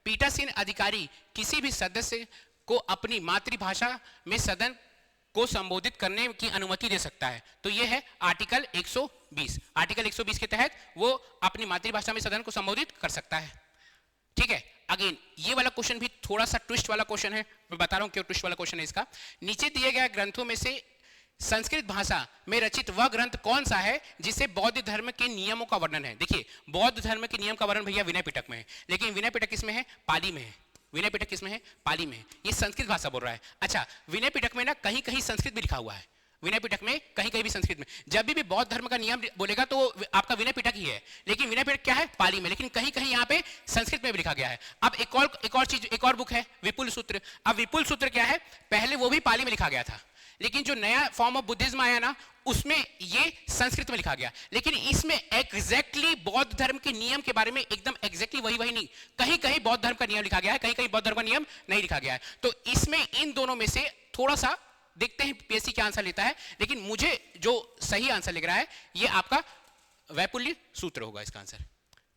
पीठासीन अधिकारी किसी भी सदस्य को अपनी मातृभाषा में सदन को संबोधित करने की अनुमति दे सकता है, तो यह है आर्टिकल 120। आर्टिकल 120 के तहत वो अपनी मातृभाषा में सदन को संबोधित कर सकता है। ठीक है, अगेन ये वाला क्वेश्चन भी थोड़ा सा ट्विस्ट वाला क्वेश्चन है, मैं बता रहा हूं क्यों ट्विस्ट वाला क्वेश्चन है इसका। नीचे दिए गए ग्रंथों में से संस्कृत भाषा में रचित वह ग्रंथ कौन सा है जिसे बौद्ध धर्म के नियमों का वर्णन है। देखिए बौद्ध धर्म के नियम का वर्णन भैया विनय पिटक में है, लेकिन विनय पिटक किसमें है, पाली में है। विनय पिटक किसमें है, पाली में है। ये संस्कृत भाषा बोल रहा है। अच्छा, विनय पिटक में ना कहीं कहीं संस्कृत भी लिखा हुआ है, विनय पिटक में कहीं कहीं भी संस्कृत में। जब भी बौद्ध धर्म का नियम बोलेगा तो आपका विनय पिटक ही है, लेकिन विनय पिटक क्या है, पाली में, लेकिन कहीं कहीं यहाँ पे संस्कृत में भी लिखा गया है। अब एक और बुक है विपुल सूत्र। अब विपुल सूत्र क्या है, पहले वो भी पाली में लिखा गया था, लेकिन जो नया फॉर्म ऑफ बुद्धिज्म आया ना उसमें ये संस्कृत में लिखा गया, लेकिन इसमें एग्जैक्टली बौद्ध धर्म के नियम के बारे में एकदम एग्जैक्टली वही नहीं, कहीं कहीं बौद्ध धर्म का नियम लिखा गया है, कहीं कहीं बौद्ध धर्म का नियम नहीं लिखा गया है। तो इसमें इन दोनों में से थोड़ा सा देखते हैं पीएससी क्या आंसर लेता है, लेकिन मुझे जो सही आंसर लग रहा है ये आपका वैपुल्य सूत्र होगा इसका आंसर।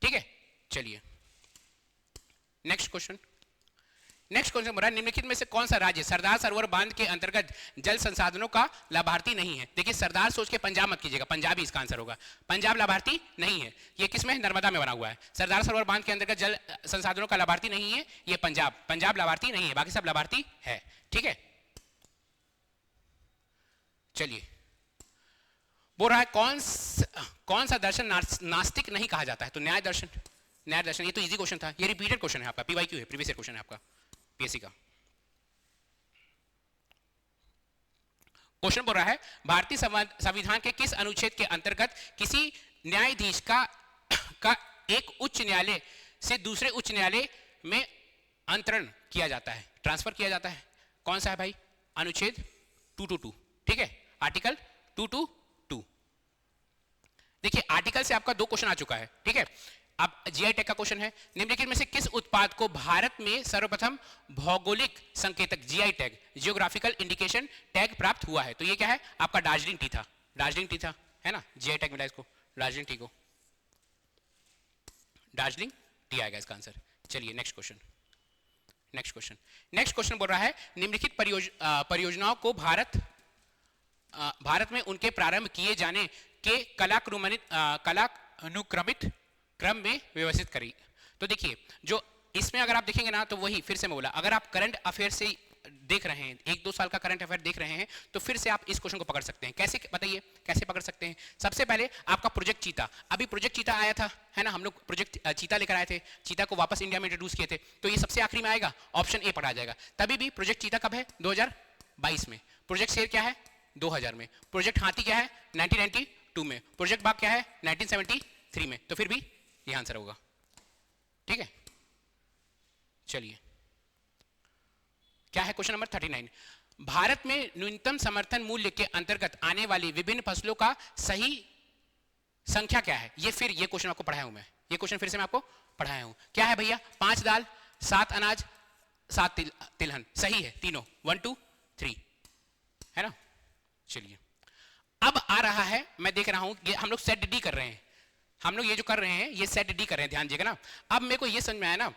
ठीक है, चलिए नेक्स्ट क्वेश्चन बोल रहा है निम्नलिखित में से कौन सा राज्य सरदार सरोवर बांध के अंतर्गत जल संसाधनों का लाभार्थी नहीं है। देखिए सरदार सोच के पंजाब मत कीजिएगा, पंजाब ही इसका आंसर होगा। पंजाब लाभार्थी नहीं है, ये किसमें, नर्मदा में बना हुआ है। सरदार सरोवर बांध के अंतर्गत जल संसाधनों का लाभार्थी नहीं है, ये पंजाब लाभार्थी नहीं है, बाकी सब लाभार्थी है। ठीक है, चलिए बोल रहा है कौन सा दर्शन नास्तिक नहीं कहा जाता है, तो न्याय दर्शन। ये तो इजी क्वेश्चन था, ये रिपीटेड क्वेश्चन है आपका, पीवाईक्यू है, प्रीवियस ईयर क्वेश्चन है आपका पीएससी का। क्वेश्चन बोल रहा है भारतीय संविधान के किस अनुच्छेद के अंतर्गत किसी न्यायाधीश का एक उच्च न्यायालय से दूसरे उच्च न्यायालय में अंतरण किया जाता है, ट्रांसफर किया जाता है, कौन सा है भाई, अनुच्छेद 222। ठीक है, आर्टिकल 222। देखिए आर्टिकल से आपका 2 क्वेश्चन आ चुका है। ठीक है, अब जीआई टैग का क्वेश्चन है, निम्नलिखित में से किस उत्पाद को भारत में सर्वप्रथम भौगोलिक संकेतक GI tag, geographical indication tag प्राप्त हुआ है, तो ये क्या है आपका दार्जिलिंग टी था, है ना, जीआई टैग मिला इसको, दार्जिलिंग टी को। दार्जिलिंग, टी आएगा इसका आंसर। चलिए नेक्स्ट क्वेश्चन। नेक्स्ट क्वेश्चन बोल रहा है निम्नलिखित परियोजनाओं को भारत में उनके प्रारंभ किए जाने के कलानुक्रमित क्रम में व्यवस्थित करी। तो देखिए जो इसमें अगर आप देखेंगे ना, तो वही फिर से मैं बोला, अगर आप करंट अफेयर से देख रहे हैं, 1-2 साल का करंट अफेयर देख रहे हैं, तो फिर से आप इस क्वेश्चन को पकड़ सकते हैं। कैसे बताइए, कैसे पकड़ सकते हैं? सबसे पहले आपका प्रोजेक्ट चीता, अभी प्रोजेक्ट चीता आया था, है ना, हम लोग प्रोजेक्ट चीता लेकर आए थे, चीता को वापस इंडिया में इंट्रोड्यूस किए थे, तो ये सबसे आखिरी में आएगा, ऑप्शन ए पढ़ा जाएगा। तभी भी प्रोजेक्ट चीता कब है? 2022 में। प्रोजेक्ट शेर क्या है? 2000 में। प्रोजेक्ट हाथी क्या है? 1992 में। प्रोजेक्ट बाघ क्या है? 1973 में। तो फिर भी ये आंसर होगा। ठीक है, चलिए क्या है क्वेश्चन नंबर 39। भारत में न्यूनतम समर्थन मूल्य के अंतर्गत आने वाली विभिन्न फसलों का सही संख्या क्या है? ये क्वेश्चन आपको पढ़ाया हूं मैं, ये क्वेश्चन फिर से मैं आपको पढ़ाया हूं। क्या है भैया? 5 दाल, 7 अनाज, 7 तिलहन। सही है तीनों, 1 2 3, है ना। चलिए अब आ रहा है, मैं देख रहा हूं ये हम लोग सेट डी कर रहे हैं, हम लोग ये जो कर रहे हैं ये सेट डी कर रहे हैं, ध्यान दीजिएगा ना। अब मेरे को ये समझ में आया ना,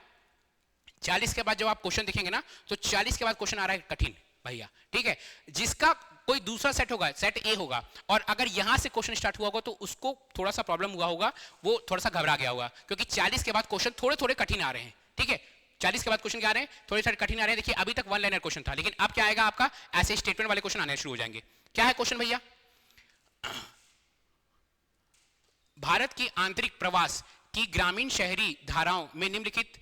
40 के बाद जब आप क्वेश्चन देखेंगे ना, तो 40 के बाद क्वेश्चन आ रहा है कठिन भैया। ठीक है, जिसका कोई दूसरा सेट होगा, सेट ए होगा, और अगर यहां से क्वेश्चन स्टार्ट हुआ होगा तो उसको थोड़ा सा प्रॉब्लम हुआ होगा, वो थोड़ा सा घबरा गया होगा, क्योंकि 40 के बाद क्वेश्चन थोड़े थोड़े कठिन आ रहे हैं। ठीक है, 40 के बाद क्वेश्चन क्या आ रहे हैं? थोड़े थोड़े कठिन आ रहे हैं। देखिए अभी तक 1 लाइनर क्वेश्चन था, लेकिन अब क्या आएगा आपका? ऐसे स्टेटमेंट वाले क्वेश्चन आने शुरू हो जाएंगे। क्या है क्वेश्चन भैया? भारत की आंतरिक प्रवास की ग्रामीण शहरी धाराओं में निम्नलिखित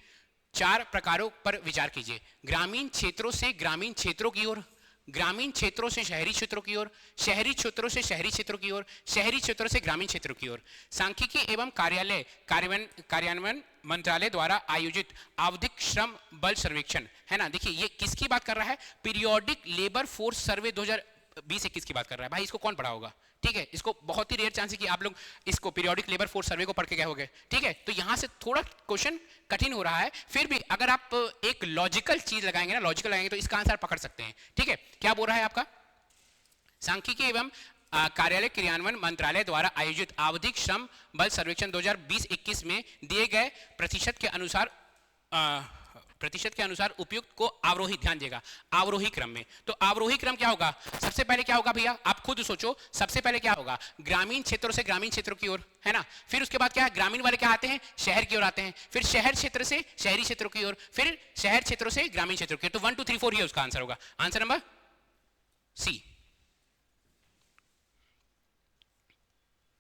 4 प्रकारों पर विचार कीजिए। ग्रामीण क्षेत्रों से ग्रामीण क्षेत्रों की ओर, ग्रामीण क्षेत्रों से शहरी क्षेत्रों की ओर, शहरी क्षेत्रों से शहरी क्षेत्रों की ओर, शहरी क्षेत्रों से ग्रामीण क्षेत्रों की ओर। सांख्यिकी एवं कार्यान्वयन मंत्रालय द्वारा आयोजित आवधिक श्रम बल सर्वेक्षण, है ना। देखिए ये किसकी बात कर रहा है? पीरियोडिक लेबर फोर्स सर्वे 2020-21 की बात कर रहा है। भाई इसको कौन पढ़ा होगा? ठीक है, इसको बहुत ही रेयर चांस है कि आप लोग इसको पीरियोडिक लेबर फोर्स सर्वे को पढ़ के गए होंगे। ठीक है, तो यहां से थोड़ा क्वेश्चन कठिन हो रहा है, फिर भी अगर आप एक लॉजिकल चीज लगाएंगे ना, लॉजिकल लगाएंगे तो इसका आंसर पकड़ सकते हैं। ठीक है, क्या बोल रहा है आपका? सांख्यिकी एवं कार्यालय क्रियान्वयन मंत्रालय द्वारा आयोजित आवधिक श्रम बल सर्वेक्षण 2020-21 में दिए गए प्रतिशत के अनुसार उपयुक्त को अवरोही, ध्यान देगा, अवरोही क्रम में। तो अवरोही क्रम क्या होगा? सबसे पहले क्या होगा भैया? आप खुद सोचो, सबसे पहले क्या होगा? ग्रामीण क्षेत्रों से ग्रामीण क्षेत्रों की ओर, है ना। फिर उसके बाद क्या है? ग्रामीण वाले क्या आते हैं? शहर की ओर आते हैं। फिर शहर क्षेत्र से शहरी क्षेत्रों की ओर, फिर शहर क्षेत्रों से ग्रामीण क्षेत्रों की ओर। तो 1 2 3 4 ये उसका आंसर होगा। Answer number C.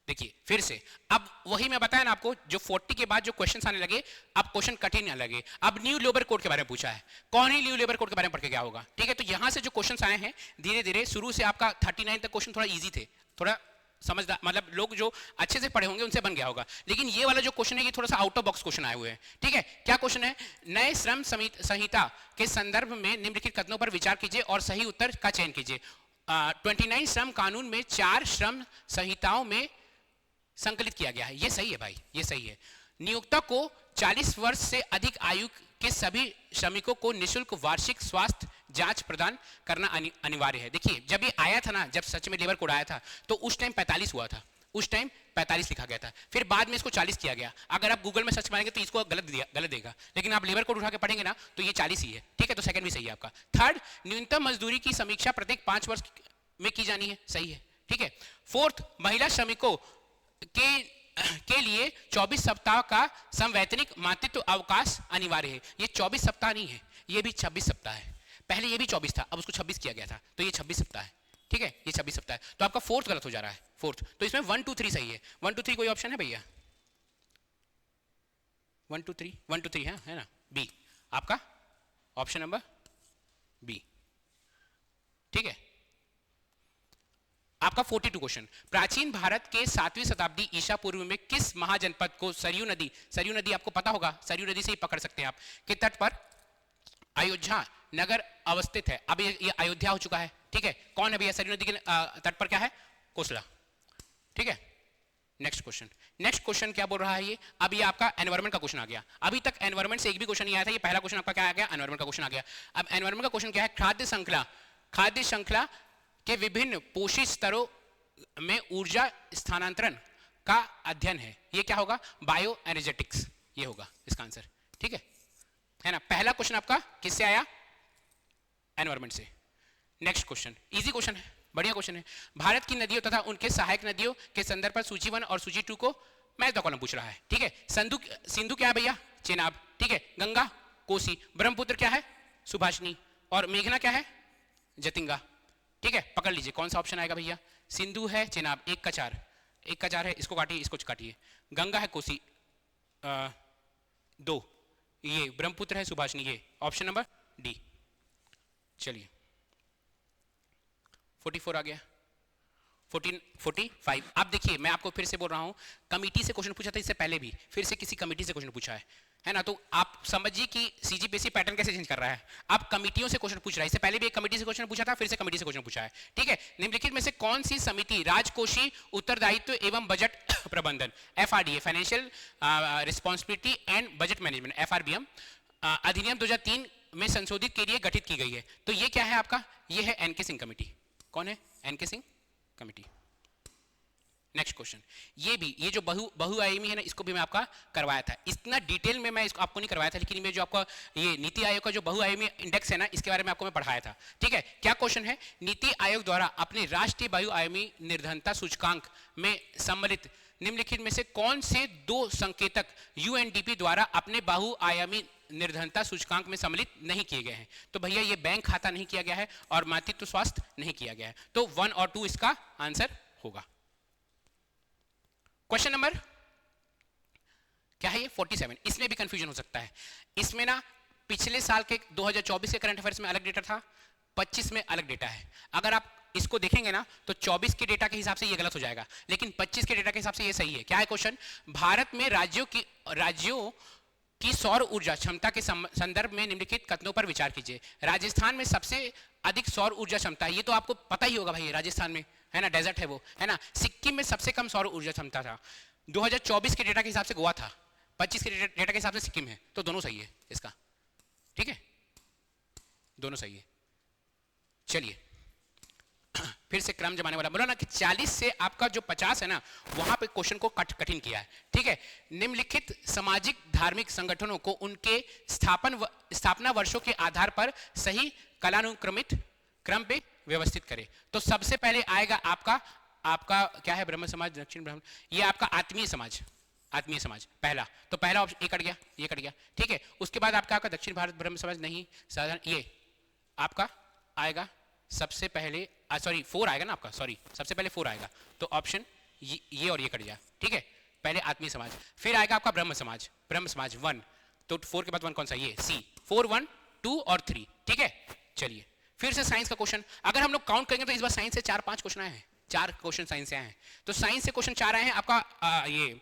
देखिए फिर से, अब वही मैं बताया ना आपको, जो 40 के बाद जो क्वेश्चंस आने लगे, अब क्वेश्चन कठिन आने लगे। अब न्यू लेबर कोड के बारे में पूछा है, कौन ही न्यू लेबर कोड के बारे में पढ़ के गया होगा? ठीक है, तो यहां से जो क्वेश्चंस आए हैं धीरे धीरे, शुरू से आपका 39 तक क्वेश्चन थोड़ा इजी थे, थोड़ा समझदार, मतलब लोग जो अच्छे से पढ़े होंगे उनसे बन गया होगा। लेकिन ये वाला जो क्वेश्चन है ये थोड़ा सा आउट ऑफ बॉक्स क्वेश्चन आए हुए हैं। ठीक है, क्या क्वेश्चन है? नए श्रम संहिता के संदर्भ में निम्नलिखित कथनों पर विचार कीजिए और सही उत्तर का चयन कीजिए। 29 श्रम कानून में 4 श्रम संहिताओं में संकलित किया गया है। ये सही है भाई, ये सही है। नियोक्ता को 40 वर्ष से अधिक आयु के सभी श्रमिकों को निःशुल्क वार्षिक स्वास्थ्य जांच प्रदान करना अनिवार्य है। देखिए जब ये आया था ना, जब सच में लेबर कोड आया था, तो उस टाइम 45 हुआ था, उस टाइम 45 लिखा गया था, फिर बाद में इसको 40 किया गया। अगर आप गूगल में सर्च मारेंगे तो इसको गलत देगा, लेकिन आप लेबर कोड उठा के पढ़ेंगे ना तो ये 40 ही है। ठीक है, तो सेकंड भी सही है आपका। थर्ड, न्यूनतम मजदूरी की समीक्षा प्रत्येक 5 वर्ष में की जानी है, सही है। ठीक है। फोर्थ, महिला श्रमिकों के लिए 24 सप्ताह का संवैतनिक मातृत्व अवकाश अनिवार्य है। ये 24 सप्ताह नहीं है, ये भी 26 सप्ताह है। पहले ये भी 24 था, अब उसको 26 किया गया था, तो ये 26 सप्ताह है। ठीक है, ये 26 सप्ताह है। तो आपका फोर्थ गलत हो जा रहा है, फोर्थ। तो इसमें 1 2 3 सही है। 1 2 3 कोई ऑप्शन है भैया? 1 2 3 है ना? बी आपका ऑप्शन नंबर बी। ठीक है, आपका 42 क्वेश्चन। प्राचीन भारत के 7वीं शताब्दी ईसा पूर्व में किस महाजनपद को सरयू नदी आपको पता होगा, सरयू नदी से ही पकड़ सकते हैं आप, के तट पर अयोध्या नगर अवस्थित है? अब ये अयोध्या हो चुका है। ठीक है, कौन है भैया? सरयू नदी के तट पर क्या है? कोसला। ठीक है, नेक्स्ट क्वेश्चन क्या बोल रहा है ये? अब ये आपका एनवायरमेंट का क्वेश्चन आ गया। अभी तक एनवायरमेंट से एक भी क्वेश्चन नहीं आया था, ये पहला क्वेश्चन आपका क्या आ गया? एनवायरमेंट का क्वेश्चन आ गया। अब एनवायरमेंट का क्वेश्चन क्या है? खाद्य श्रृंखला के विभिन्न पोषित स्तरों में ऊर्जा स्थानांतरण का अध्ययन है। ये क्या होगा? Bio energetics. ये होगा इसका आंसर, ठीक है ना। पहला क्वेश्चन आपका किससे आया, एनवायरमेंट से। नेक्स्ट क्वेश्चन इजी क्वेश्चन है, बढ़िया क्वेश्चन है। भारत की नदियों तथा उनके सहायक नदियों के संदर्भ पर सूची 1 और सूची 2 को मैच द कॉलम पूछ रहा है, ठीक है। सिंधु क्या है भैया, चेनाब, ठीक है। गंगा कोसी, ब्रह्मपुत्र क्या है, सुभाषिनी, और मेघना क्या है, जतिंगा, ठीक है। पकड़ लीजिए कौन सा ऑप्शन आएगा भैया, सिंधु है चेनाब, एक का चार है, इसको काटिए इसको काटिए। गंगा है कोसी 2, ये ब्रह्मपुत्र है सुभाषिनी, ये ऑप्शन नंबर डी। चलिए 44 आ गया, 45। अब देखिए मैं आपको फिर से बोल रहा हूं, कमिटी से क्वेश्चन पूछा था इससे पहले भी, फिर से किसी कमिटी से क्वेश्चन पूछा है ना। तो आप समझिए कि सीजीपीएससी पैटर्न कैसे चेंज कर रहा है। अब कमिटियों से क्वेश्चन पूछ रहा है, इससे पहले भी एक कमिटी से क्वेश्चन पूछा था, फिर से कमिटी से क्वेश्चन पूछा है, ठीक है। निम्नलिखित में से कौन सी समिति राजकोषीय उत्तरदायित्व एवं बजट प्रबंधन, FRDA, financial responsibility and budget management, FRBM, अधिनियम 2003 में संशोधित के लिए गठित की गई है। तो ये क्या है आपका, ये है एनके सिंह कमेटी। कौन है, NK Singh committee. Next question, ये जो बहुआयामी है ना, इसको भी मैं आपका करवाया था। इतना डिटेल में मैं इसको आपको नहीं करवाया था, लेकिन मैं जो आपका ये नीति आयोग का जो बहुआयामी इंडेक्स है ना, इसके बारे में आपको मैं पढ़ाया था, ठीक है। क्या क्वेश्चन है, नीति आयोग द्वारा अपने राष्ट्रीय बहुआयामी निर्धनता सूचकांक में सम्मिलित निम्नलिखित में से कौन से 2 संकेतक यूएनडीपी द्वारा अपने बहुआयामी निर्धनता सूचकांक में सम्मिलित नहीं किए गए हैं। तो भैया ये बैंक खाता नहीं किया गया है और मातृत्व स्वास्थ्य नहीं किया गया है, तो 1 और 2 इसका आंसर होगा। क्वेश्चन नंबर क्या है, ये 47। इसमें भी कंफ्यूजन हो सकता है। इसमें ना पिछले साल के 2024 के करंट अफेयर्स में अलग डेटा था, 25 में अलग डेटा है। अगर आप इसको देखेंगे ना तो 24 के डेटा के हिसाब से ये गलत हो जाएगा, लेकिन 25 के डेटा के हिसाब से ये सही है। क्या है क्वेश्चन, भारत में राज्यों की सौर ऊर्जा क्षमता के संदर्भ में निम्नलिखित कथनों पर विचार कीजिए। राजस्थान में सबसे अधिक सौर ऊर्जा क्षमता है, ये तो आपको पता ही होगा भाई, राजस्थान में है ना, डेजर्ट है वो, है ना। सिक्किम में सबसे कम सौर ऊर्जा क्षमता था, 2024 के डेटा के हिसाब से गोवा था, 25 के डेटा के हिसाब से सिक्किम है, तो दोनों सही है इसका, ठीक है, दोनों सही है। चलिए फिर से क्रम जमाने वाला बोला ना कि 40 से आपका जो 50 है ना, वहां पे क्वेश्चन को कठिन किया है, ठीक है। निम्नलिखित सामाजिक धार्मिक संगठनों को उनके स्थापना वर्षों के आधार पर सही कालानुक्रमित क्रम पे व्यवस्थित करें। तो सबसे पहले आएगा आपका क्या है, ब्रह्म समाज, दक्षिण ब्रह्म, ये आपका आत्मीय समाज पहला, तो पहला ऑप्शन ये कट गया, ठीक है। उसके बाद आपका दक्षिण भारत ब्रह्म समाज नहीं, साधारण, ये आपका आएगा सबसे पहले, सॉरी 4 आएगा ना आपका, सॉरी सबसे पहले 4 आएगा, तो ऑप्शन ये और ये कट गया, ठीक है। पहले आत्मीय समाज, फिर आएगा आपका ब्रह्म समाज 1, तो 4 के बाद 1 कौन सा, ये सी, 4, 1, 2 और 3, ठीक है। चलिए फिर से साइंस का क्वेश्चन, अगर हम लोग काउंट करेंगे तो इस बार साइंस से 4-5 क्वेश्चन आए हैं, 4 क्वेश्चन साइंस से आए हैं। तो साइंस से क्वेश्चन 4 आए हैं आपका, ये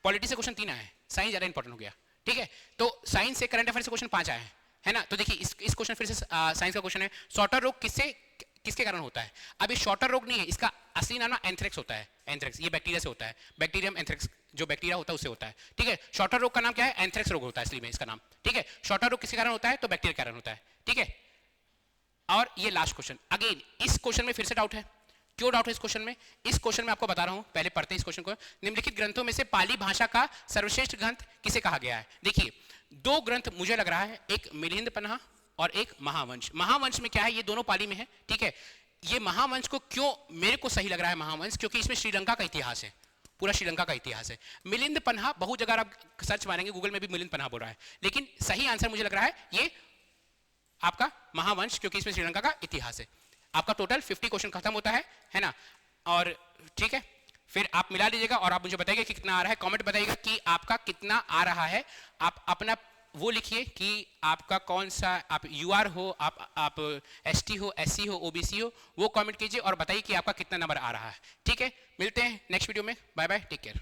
पॉलिटी से क्वेश्चन 3 आए हैं, साइंस ज्यादा इंपॉर्टेंट हो गया, ठीक है। तो साइंस से करंट अफेयर से क्वेश्चन 5 आए हैं, है ना। तो देखिए इस क्वेश्चन फिर से साइंस का क्वेश्चन है, शॉर्टर रोग किसके कारण होता है। अब ये शॉर्टर रोग नहीं है, इसका असली नाम ना एंथ्रेक्स होता है, एंथ्रेक्स, ये बैक्टीरिया से होता है, बैक्टीरियम एंथ्रेक्स, जो बैक्टीरिया होता है उससे होता है, ठीक है। शॉर्टर रोग का नाम क्या है, एंथ्रेक्स रोग होता है इसलिए में इसका नाम, ठीक है। शॉर्टर रोग किसके कारण होता है, तो बैक्टीरिया के कारण होता है, ठीक है। और ये लास्ट क्वेश्चन, अगेन इस क्वेश्चन में फिर से डाउट है। क्यों डाउट है इस क्वेश्चन में, इस क्वेश्चन में आपको बता रहा हूं, पहले पढ़ते हैं इस क्वेश्चन को। निम्नलिखित ग्रंथों में से पाली भाषा का सर्वश्रेष्ठ ग्रंथ किसे कहा गया है। देखिए 2 ग्रंथ मुझे लग रहा है, एक मिलिंद पन्हा और एक महावंश। महावंश में क्या है, ये दोनों पाली में है, ठीक है। ये महावंश को क्यों मेरे को सही लग रहा है महावंश, क्योंकि इसमें श्रीलंका का इतिहास है, पूरा श्रीलंका का इतिहास है। मिलिंद पन्हा बहुत जगह आप सर्च मारेंगे गूगल में भी मिलिंद पन्हा बोल रहा है, लेकिन सही आंसर मुझे लग रहा है ये आपका महावंश, क्योंकि इसमें श्रीलंका का इतिहास है। आपका टोटल 50 क्वेश्चन खत्म होता है ना, और ठीक है, फिर आप मिला लीजिएगा और आप मुझे बताइएगा कि कितना आ रहा है, कमेंट बताइएगा कि आपका कितना आ रहा है। आप अपना वो लिखिए कि आपका कौन सा, आप यूआर हो, आप एसटी हो, एससी हो, ओबीसी हो, वो कमेंट कीजिए और बताइए कि आपका कितना नंबर आ रहा है, ठीक है। मिलते हैं नेक्स्ट वीडियो में, बाय बाय, टेक केयर।